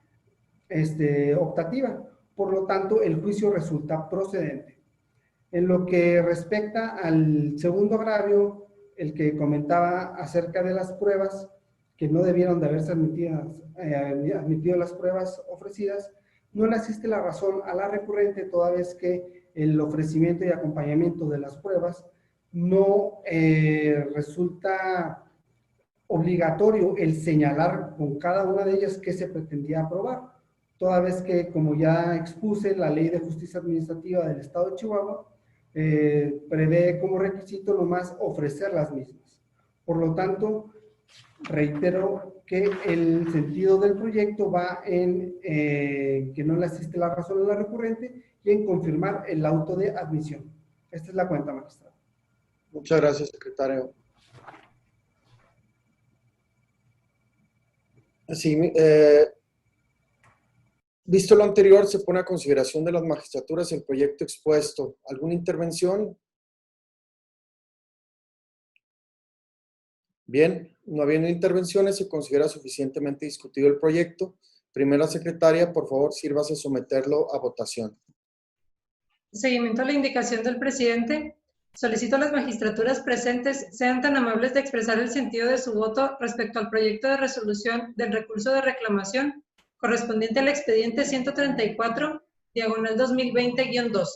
optativa. Por lo tanto, el juicio resulta procedente. En lo que respecta al segundo agravio, el que comentaba acerca de las pruebas, que no debieron de haberse admitido las pruebas ofrecidas, no le asiste la razón a la recurrente, toda vez que el ofrecimiento y acompañamiento de las pruebas no resulta obligatorio el señalar con cada una de ellas qué se pretendía aprobar, toda vez que, como ya expuse, la Ley de Justicia Administrativa del Estado de Chihuahua prevé como requisito nomás ofrecer las mismas. Por lo tanto, reitero que el sentido del proyecto va en que no le asiste la razón a la recurrente y en confirmar el auto de admisión. Esta es la cuenta, magistrado.
Muchas gracias, secretario. Sí, visto lo anterior, se pone a consideración de las magistraturas el proyecto expuesto. ¿Alguna intervención? Bien, no habiendo intervenciones, se considera suficientemente discutido el proyecto. Primera secretaria, por favor, sírvase someterlo a votación.
En seguimiento a la indicación del presidente, solicito a las magistraturas presentes sean tan amables de expresar el sentido de su voto respecto al proyecto de resolución del recurso de reclamación correspondiente al expediente 134, diagonal 2020-2.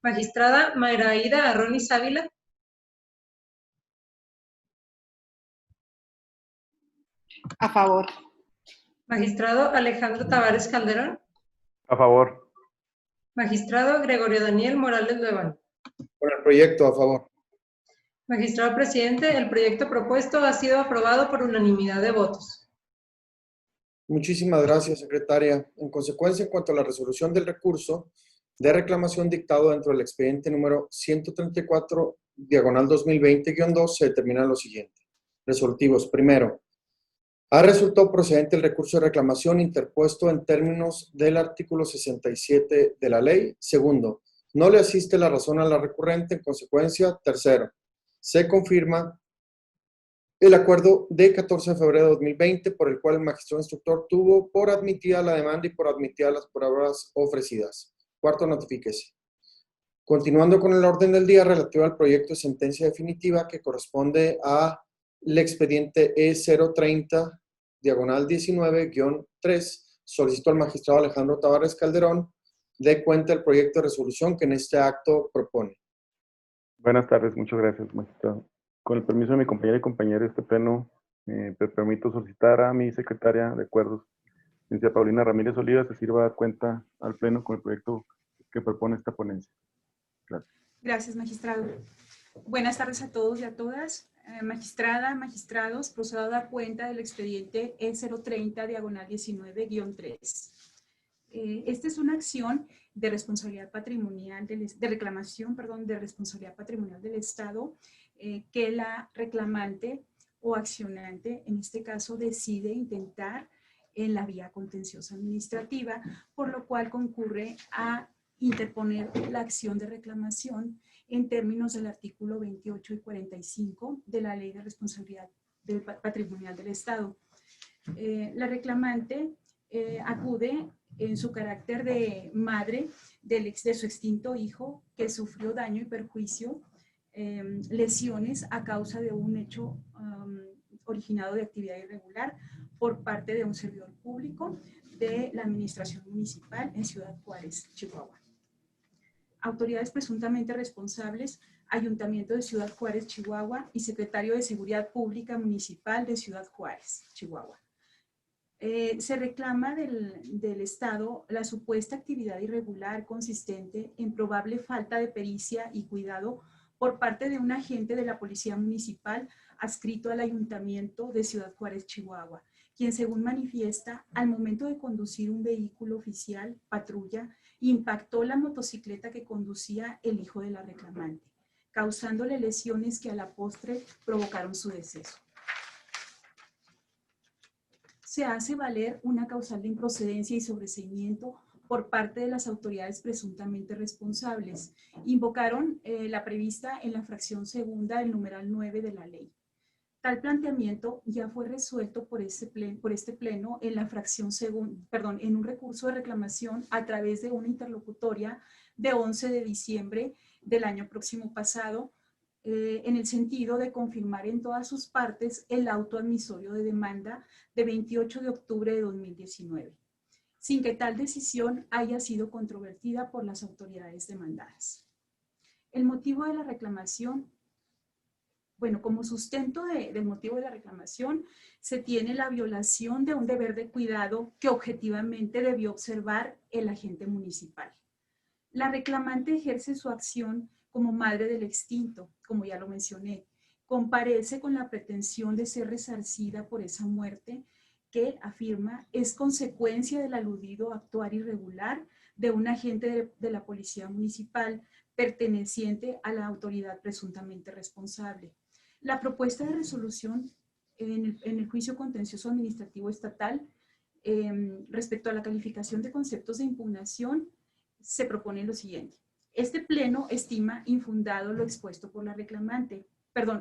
Magistrada Mayra Aida Arronis Ávila.
A favor.
Magistrado Alejandro Tavares Calderón.
A favor.
Magistrado Gregorio Daniel Morales Luevano.
Por el proyecto, a favor.
Magistrado presidente, el proyecto propuesto ha sido aprobado por unanimidad de votos.
Muchísimas gracias, secretaria. En consecuencia, en cuanto a la resolución del recurso de reclamación dictado dentro del expediente número 134, diagonal 2020-2, se determina lo siguiente. Resolutivos. Primero, ha resultado procedente el recurso de reclamación interpuesto en términos del artículo 67 de la ley. Segundo, no le asiste la razón a la recurrente. En consecuencia, tercero, se confirma el acuerdo de 14 de febrero de 2020 por el cual el magistrado instructor tuvo por admitida la demanda y por admitida las pruebas ofrecidas. Cuarto, notifíquese. Continuando con el orden del día relativo al proyecto de sentencia definitiva que corresponde al expediente E030, diagonal 19-3, solicito al magistrado Alejandro Tavares Calderón dé cuenta del proyecto de resolución que en este acto propone.
Buenas tardes, muchas gracias, magistrado. Con el permiso de mi compañera y compañero de este pleno, me permito solicitar a mi secretaria de acuerdos, licenciada Paulina Ramírez Olivas, se sirva a dar cuenta al pleno con el proyecto que propone esta ponencia. Gracias.
Gracias, magistrado. Buenas tardes a todos y a todas. Magistrada, magistrados, procedo a dar cuenta del expediente E030, diagonal 19-3. Esta es una acción de responsabilidad patrimonial, de reclamación, perdón, de responsabilidad patrimonial del Estado, que la reclamante o accionante, en este caso, decide intentar en la vía contenciosa administrativa, por lo cual concurre a interponer la acción de reclamación en términos del artículo 28 y 45 de la Ley de Responsabilidad Patrimonial del Estado. La reclamante acude en su carácter de madre de su extinto hijo que sufrió daño y perjuicio, lesiones a causa de un hecho originado de actividad irregular por parte de un servidor público de la Administración Municipal en Ciudad Juárez, Chihuahua. Autoridades presuntamente responsables, Ayuntamiento de Ciudad Juárez, Chihuahua, y Secretario de Seguridad Pública Municipal de Ciudad Juárez, Chihuahua. Se reclama del Estado la supuesta actividad irregular consistente en probable falta de pericia y cuidado por parte de un agente de la Policía Municipal adscrito al Ayuntamiento de Ciudad Juárez, Chihuahua, quien, según manifiesta, al momento de conducir un vehículo oficial, patrulla, impactó la motocicleta que conducía el hijo de la reclamante, causándole lesiones que a la postre provocaron su deceso. Se hace valer una causal de improcedencia y sobreseimiento por parte de las autoridades presuntamente responsables. Invocaron la prevista en la fracción segunda del numeral 9 de la ley. Tal planteamiento ya fue resuelto por este pleno en la fracción en un recurso de reclamación a través de una interlocutoria de 11 de diciembre del año próximo pasado, en el sentido de confirmar en todas sus partes el auto admisorio de demanda de 28 de octubre de 2019, sin que tal decisión haya sido controvertida por las autoridades demandadas. El motivo de la reclamación, bueno, como sustento del motivo de la reclamación, se tiene la violación de un deber de cuidado que objetivamente debió observar el agente municipal. La reclamante ejerce su acción como madre del extinto, como ya lo mencioné. Comparece con la pretensión de ser resarcida por esa muerte que, afirma, es consecuencia del aludido actuar irregular de un agente de la Policía Municipal perteneciente a la autoridad presuntamente responsable. La propuesta de resolución en el juicio contencioso administrativo estatal respecto a la calificación de conceptos de impugnación se propone lo siguiente. Este pleno estima infundado lo expuesto por la reclamante.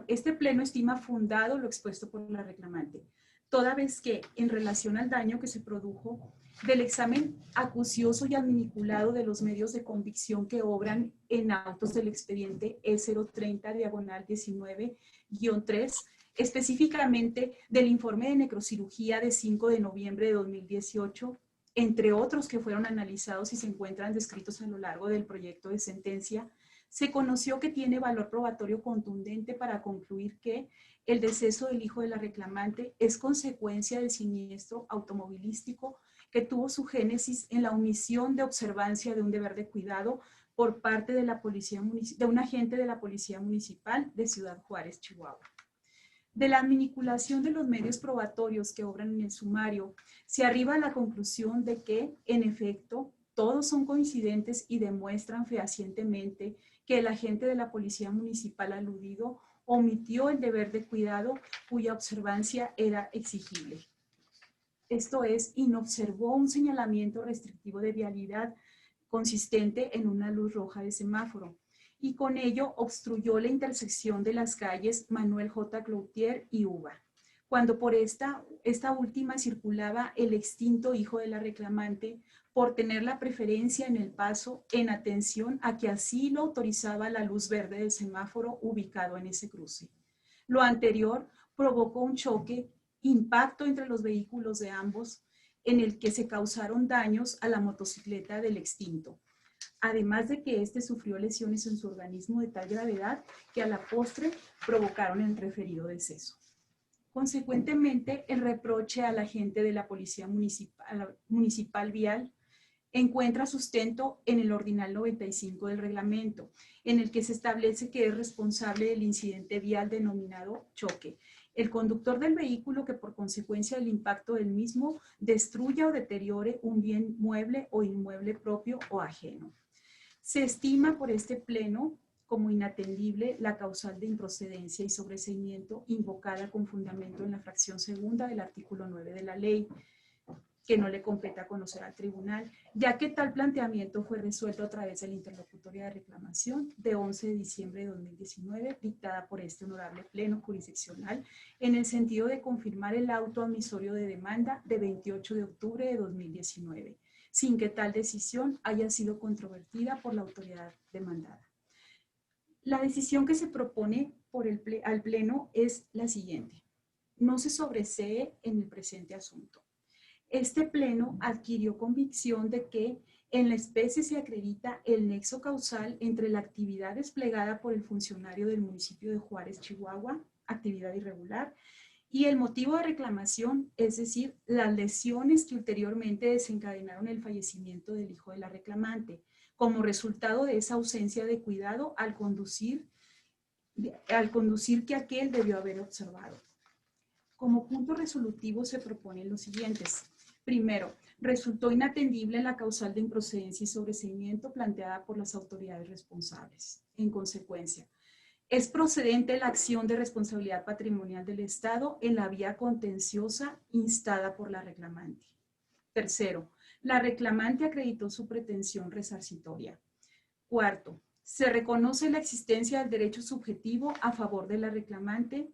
Este pleno estima fundado lo expuesto por la reclamante, toda vez que, en relación al daño que se produjo del examen acucioso y adminiculado de los medios de convicción que obran en autos del expediente E030, diagonal 19-3, específicamente del informe de necrocirugía de 5 de noviembre de 2018, entre otros que fueron analizados y se encuentran descritos a lo largo del proyecto de sentencia, se conoció que tiene valor probatorio contundente para concluir que el deceso del hijo de la reclamante es consecuencia del siniestro automovilístico que tuvo su génesis en la omisión de observancia de un deber de cuidado por parte de un agente de la Policía Municipal de Ciudad Juárez, Chihuahua. De la manipulación de los medios probatorios que obran en el sumario, se arriba a la conclusión de que, en efecto, todos son coincidentes y demuestran fehacientemente que el agente de la Policía Municipal aludido omitió el deber de cuidado cuya observancia era exigible. Esto es, inobservó un señalamiento restrictivo de vialidad consistente en una luz roja de semáforo, y con ello obstruyó la intersección de las calles Manuel J. Cloutier y Uva, cuando por esta última circulaba el extinto hijo de la reclamante por tener la preferencia en el paso en atención a que así lo autorizaba la luz verde del semáforo ubicado en ese cruce. Lo anterior provocó un choque, impacto entre los vehículos de ambos, en el que se causaron daños a la motocicleta del extinto, además de que éste sufrió lesiones en su organismo de tal gravedad que a la postre provocaron el referido deceso. Consecuentemente, el reproche al agente de la Policía Municipal Vial encuentra sustento en el ordinal 95 del reglamento, en el que se establece que es responsable del incidente vial denominado choque el conductor del vehículo que por consecuencia del impacto del mismo destruya o deteriore un bien mueble o inmueble propio o ajeno. Se estima por este pleno como inatendible la causal de improcedencia y sobreseimiento invocada con fundamento en la fracción segunda del artículo 9 de la ley, que no le compete conocer al tribunal, ya que tal planteamiento fue resuelto a través de la interlocutoria de reclamación de 11 de diciembre de 2019, dictada por este honorable pleno jurisdiccional, en el sentido de confirmar el auto admisorio de demanda de 28 de octubre de 2019, sin que tal decisión haya sido controvertida por la autoridad demandada. La decisión que se propone al pleno es la siguiente. No se sobresee en el presente asunto. Este pleno adquirió convicción de que en la especie se acredita el nexo causal entre la actividad desplegada por el funcionario del municipio de Juárez, Chihuahua, actividad irregular, y el motivo de reclamación, es decir, las lesiones que ulteriormente desencadenaron el fallecimiento del hijo de la reclamante, como resultado de esa ausencia de cuidado al conducir que aquel debió haber observado. Como punto resolutivo se proponen los siguientes. Primero, resultó inatendible la causal de improcedencia y sobreseimiento planteada por las autoridades responsables. En consecuencia, es procedente la acción de responsabilidad patrimonial del Estado en la vía contenciosa instada por la reclamante. Tercero, la reclamante acreditó su pretensión resarcitoria. Cuarto, se reconoce la existencia del derecho subjetivo a favor de la reclamante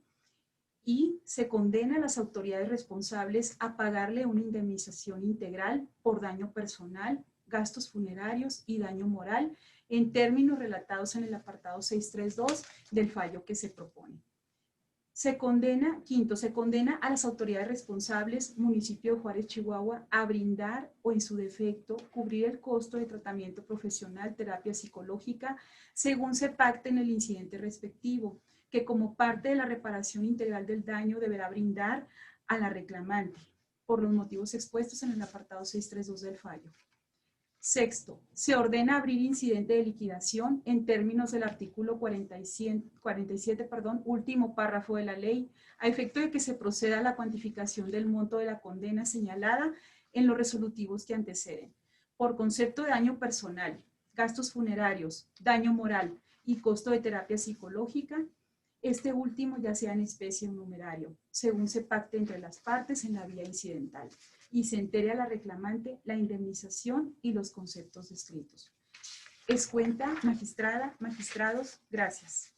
y se condena a las autoridades responsables a pagarle una indemnización integral por daño personal, gastos funerarios y daño moral en términos relatados en el apartado 632 del fallo que se propone. Quinto, se condena a las autoridades responsables, municipio de Juárez, Chihuahua, a brindar o en su defecto cubrir el costo de tratamiento profesional, terapia psicológica, según se pacte en el incidente respectivo, que como parte de la reparación integral del daño deberá brindar a la reclamante, por los motivos expuestos en el apartado 632 del fallo. Sexto, se ordena abrir incidente de liquidación en términos del artículo 47, último párrafo de la ley, a efecto de que se proceda a la cuantificación del monto de la condena señalada en los resolutivos que anteceden, por concepto de daño personal, gastos funerarios, daño moral y costo de terapia psicológica, este último ya sea en especie o numerario, según se pacte entre las partes en la vía incidental, y se entere a la reclamante la indemnización y los conceptos descritos. Es cuenta, magistrada, magistrados, gracias.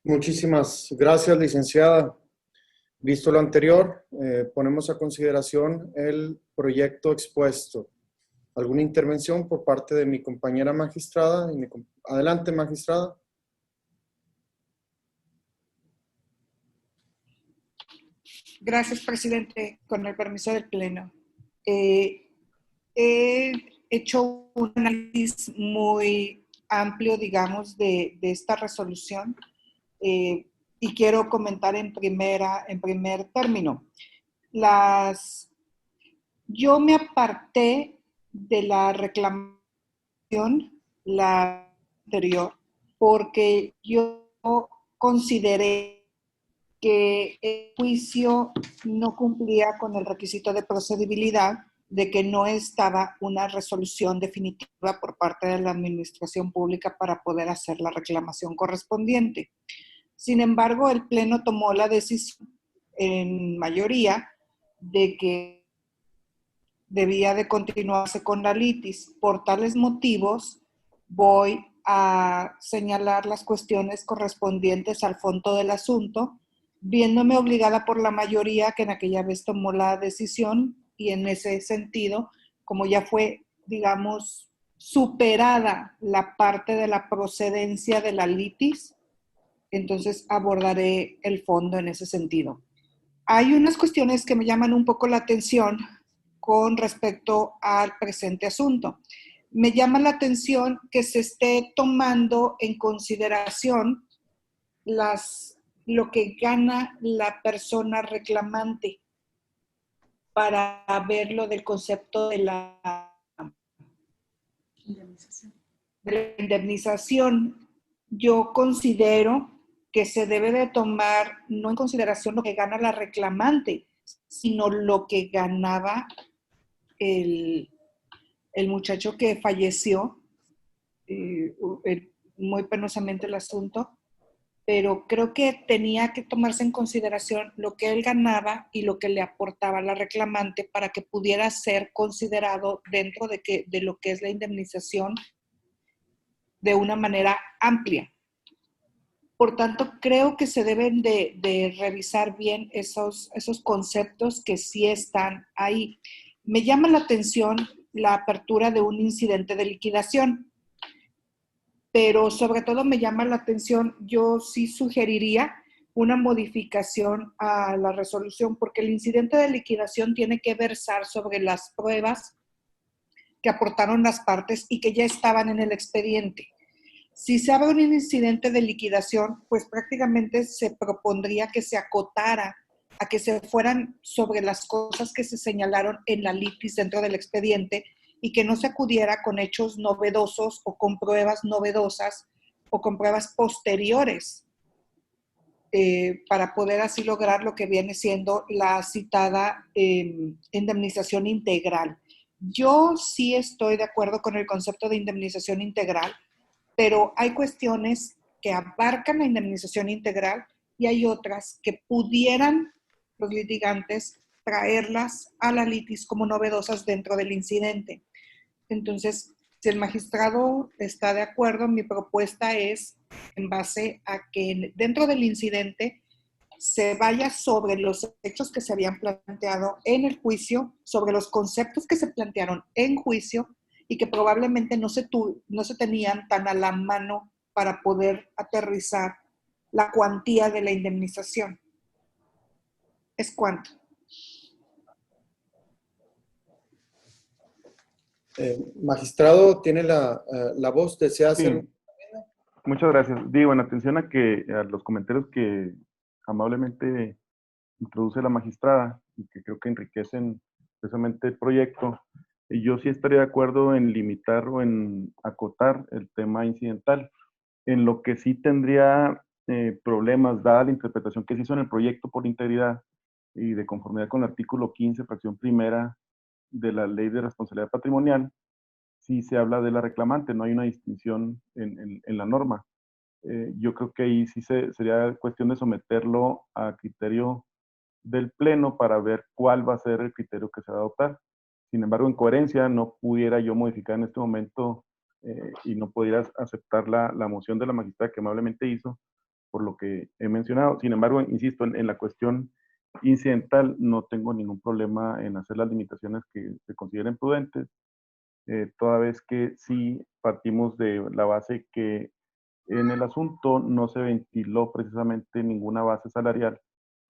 Muchísimas gracias, licenciada. Visto lo anterior, ponemos a consideración el proyecto expuesto. ¿Alguna intervención por parte de mi compañera magistrada? Adelante, magistrada.
Gracias, presidente. Con el permiso del Pleno. He hecho un análisis muy amplio, digamos, de esta resolución. Y quiero comentar en primer término. Yo me aparté de la reclamación, la anterior, porque yo consideré que el juicio no cumplía con el requisito de procedibilidad de que no estaba una resolución definitiva por parte de la administración pública para poder hacer la reclamación correspondiente. Sin embargo, el Pleno tomó la decisión en mayoría de que debía de continuarse con la litis. Por tales motivos, voy a señalar las cuestiones correspondientes al fondo del asunto, viéndome obligada por la mayoría que en aquella vez tomó la decisión, y en ese sentido, como ya fue, digamos, superada la parte de la procedencia de la litis, entonces abordaré el fondo en ese sentido. Hay unas cuestiones que me llaman un poco la atención con respecto al presente asunto. Me llama la atención que se esté tomando en consideración lo que gana la persona reclamante para verlo del concepto de la indemnización. Yo considero que se debe de tomar no en consideración lo que gana la reclamante, sino lo que ganaba el muchacho que falleció, muy penosamente el asunto, pero creo que tenía que tomarse en consideración lo que él ganaba y lo que le aportaba la reclamante para que pudiera ser considerado dentro de lo que es la indemnización de una manera amplia. Por tanto, creo que se deben de revisar bien esos conceptos que sí están ahí. Me llama la atención la apertura de un incidente de liquidación, pero sobre todo me llama la atención, yo sí sugeriría una modificación a la resolución, porque el incidente de liquidación tiene que versar sobre las pruebas que aportaron las partes y que ya estaban en el expediente. Si se abre un incidente de liquidación, pues prácticamente se propondría que se acotara a que se fueran sobre las cosas que se señalaron en la litis dentro del expediente y que no se acudiera con hechos novedosos o con pruebas novedosas o con pruebas posteriores para poder así lograr lo que viene siendo la citada indemnización integral. Yo sí estoy de acuerdo con el concepto de indemnización integral, pero hay cuestiones que abarcan la indemnización integral y hay otras que pudieran los litigantes traerlas a la litis como novedosas dentro del incidente. Entonces, si el magistrado está de acuerdo, mi propuesta es en base a que dentro del incidente se vaya sobre los hechos que se habían planteado en el juicio, sobre los conceptos que se plantearon en juicio, y que probablemente no se tenían tan a la mano para poder aterrizar la cuantía de la indemnización. ¿Es cuánto?
Magistrado, tiene la voz, ¿desea hacer?
Sí. Muchas gracias. Digo, en atención a los comentarios que amablemente introduce la magistrada y que creo que enriquecen precisamente el proyecto, yo sí estaría de acuerdo en limitar o en acotar el tema incidental. En lo que sí tendría problemas, dada la interpretación que se hizo en el proyecto por integridad y de conformidad con el artículo 15, fracción primera de la Ley de Responsabilidad Patrimonial, sí se habla de la reclamante, no hay una distinción en la norma. Yo creo que ahí sí sería cuestión de someterlo a criterio del Pleno para ver cuál va a ser el criterio que se va a adoptar. Sin embargo, en coherencia, no pudiera yo modificar en este momento y no pudiera aceptar la moción de la magistrada que amablemente hizo, por lo que he mencionado. Sin embargo, insisto, en la cuestión incidental no tengo ningún problema en hacer las limitaciones que se consideren prudentes, toda vez que sí partimos de la base que en el asunto no se ventiló precisamente ninguna base salarial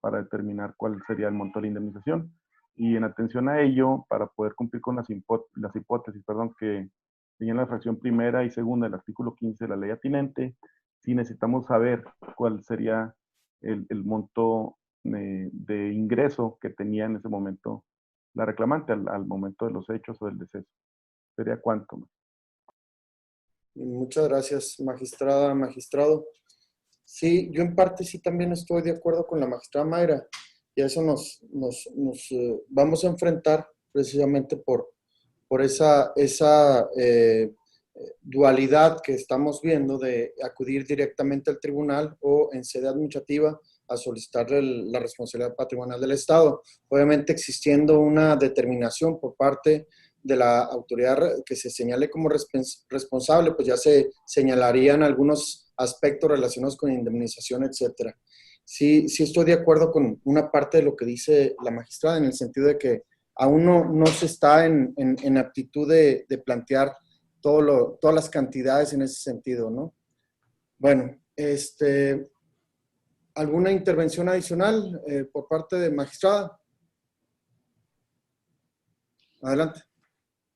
para determinar cuál sería el monto de la indemnización. Y en atención a ello, para poder cumplir con las hipótesis que en la fracción primera y segunda del artículo 15 de la ley atinente, si necesitamos saber cuál sería el monto de ingreso que tenía en ese momento la reclamante al momento de los hechos o del deceso. ¿Sería cuánto?
Muchas gracias, magistrada, magistrado. Sí, yo en parte sí también estoy de acuerdo con la magistrada Mayra, y a eso nos vamos a enfrentar precisamente por esa dualidad que estamos viendo de acudir directamente al tribunal o en sede administrativa a solicitar la responsabilidad patrimonial del Estado. Obviamente existiendo una determinación por parte de la autoridad que se señale como responsable, pues ya se señalarían algunos aspectos relacionados con indemnización, etcétera. Sí estoy de acuerdo con una parte de lo que dice la magistrada, en el sentido de que aún no se está en aptitud de plantear todas las cantidades en ese sentido, ¿no? Bueno, ¿alguna intervención adicional por parte de magistrada? Adelante.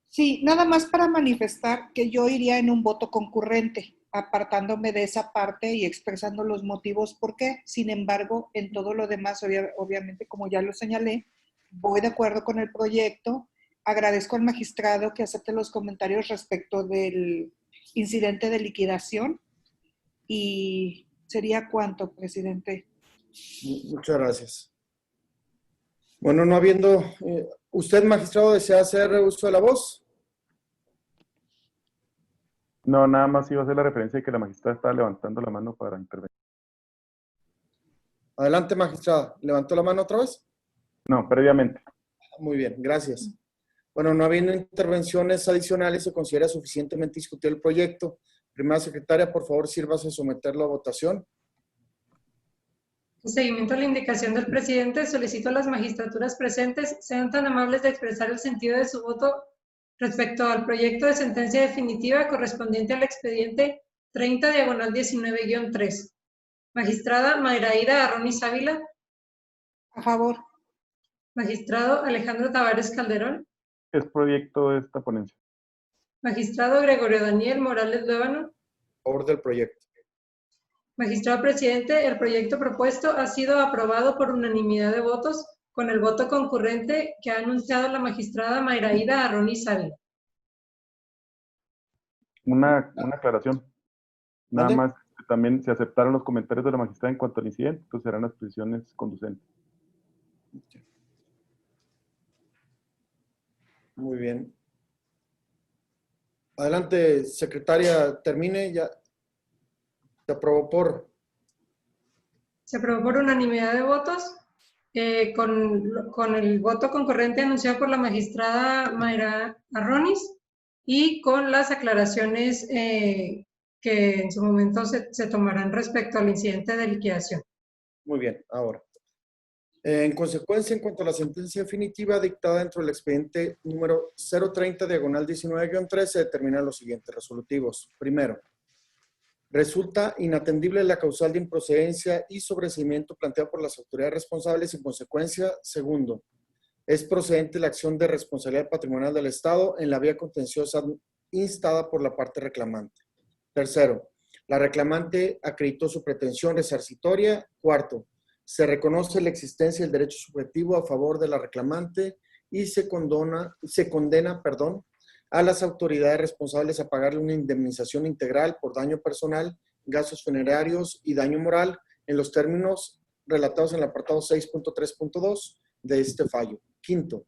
Sí, nada más para manifestar que yo iría en un voto concurrente, apartándome de esa parte y expresando los motivos por qué. Sin embargo, en todo lo demás, obviamente, como ya lo señalé, voy de acuerdo con el proyecto. Agradezco al magistrado que acepte los comentarios respecto del incidente de liquidación. ¿Y sería cuánto, presidente?
Muchas gracias. Bueno, no habiendo... ¿Usted, magistrado, desea hacer uso de la voz?
No, nada más iba a hacer la referencia de que la magistrada estaba levantando la mano para intervenir.
Adelante, magistrada. ¿Levantó la mano otra vez?
No, previamente.
Muy bien, gracias. Bueno, no habiendo intervenciones adicionales, se considera suficientemente discutido el proyecto. Primera secretaria, por favor, sírvase a someterlo a votación.
En seguimiento a la indicación del presidente, solicito a las magistraturas presentes sean tan amables de expresar el sentido de su voto respecto al proyecto de sentencia definitiva correspondiente al expediente 30/19-3. Magistrada Mayraída Arronis Ávila.
A favor.
Magistrado Alejandro Tavares Calderón.
Es proyecto de esta ponencia.
Magistrado Gregorio Daniel Morales Luébano.
A favor del proyecto.
Magistrado presidente, el proyecto propuesto ha sido aprobado por unanimidad de votos con el voto concurrente que ha anunciado la magistrada Mayraída Arronis Ávila.
Una aclaración. Nada
¿Mande?
más, también se aceptaron los comentarios de la magistrada en cuanto al incidente, pues serán las posiciones conducentes.
Muy bien. Adelante, secretaria, termine ya. Se aprobó
por unanimidad de votos, con el voto concurrente anunciado por la magistrada Mayra Arronis y con las aclaraciones que en su momento se tomarán respecto al incidente de liquidación.
Muy bien, ahora. En consecuencia, en cuanto a la sentencia definitiva dictada dentro del expediente número 030/19-3, se determinan los siguientes resolutivos. Primero, resulta inatendible la causal de improcedencia y sobreseimiento planteada por las autoridades responsables. En consecuencia, segundo, es procedente la acción de responsabilidad patrimonial del Estado en la vía contenciosa instada por la parte reclamante. Tercero, la reclamante acreditó su pretensión resarcitoria. Cuarto, se reconoce la existencia del derecho subjetivo a favor de la reclamante y se condena, a las autoridades responsables a pagarle una indemnización integral por daño personal, gastos funerarios y daño moral en los términos relatados en el apartado 6.3.2 de este fallo. Quinto,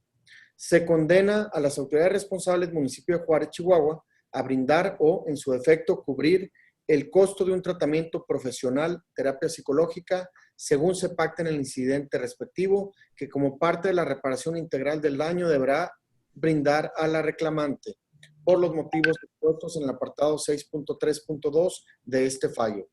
se condena a las autoridades responsables municipio de Juárez, Chihuahua, a brindar o, en su defecto, cubrir el costo de un tratamiento profesional, terapia psicológica, según se pacte en el incidente respectivo, que como parte de la reparación integral del daño deberá brindar a la reclamante, por los motivos expuestos en el apartado 6.3.2 de este fallo.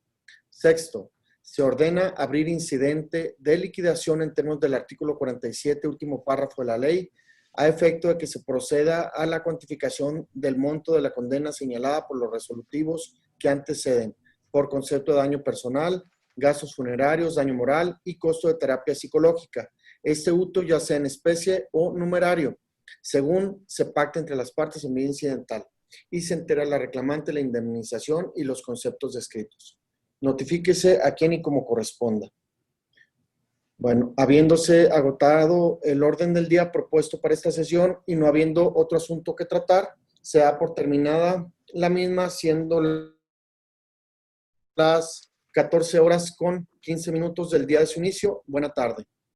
Sexto, se ordena abrir incidente de liquidación en términos del artículo 47, último párrafo de la ley, a efecto de que se proceda a la cuantificación del monto de la condena señalada por los resolutivos que anteceden, por concepto de daño personal, gastos funerarios, daño moral y costo de terapia psicológica. Este hurto ya sea en especie o numerario, según se pacte entre las partes en vía incidental. y se entera la reclamante la indemnización y los conceptos descritos. Notifíquese a quien y como corresponda. Bueno, habiéndose agotado el orden del día propuesto para esta sesión y no habiendo otro asunto que tratar, se da por terminada la misma, siendo las 14 horas con 15 minutos del día de su inicio. Buena tarde.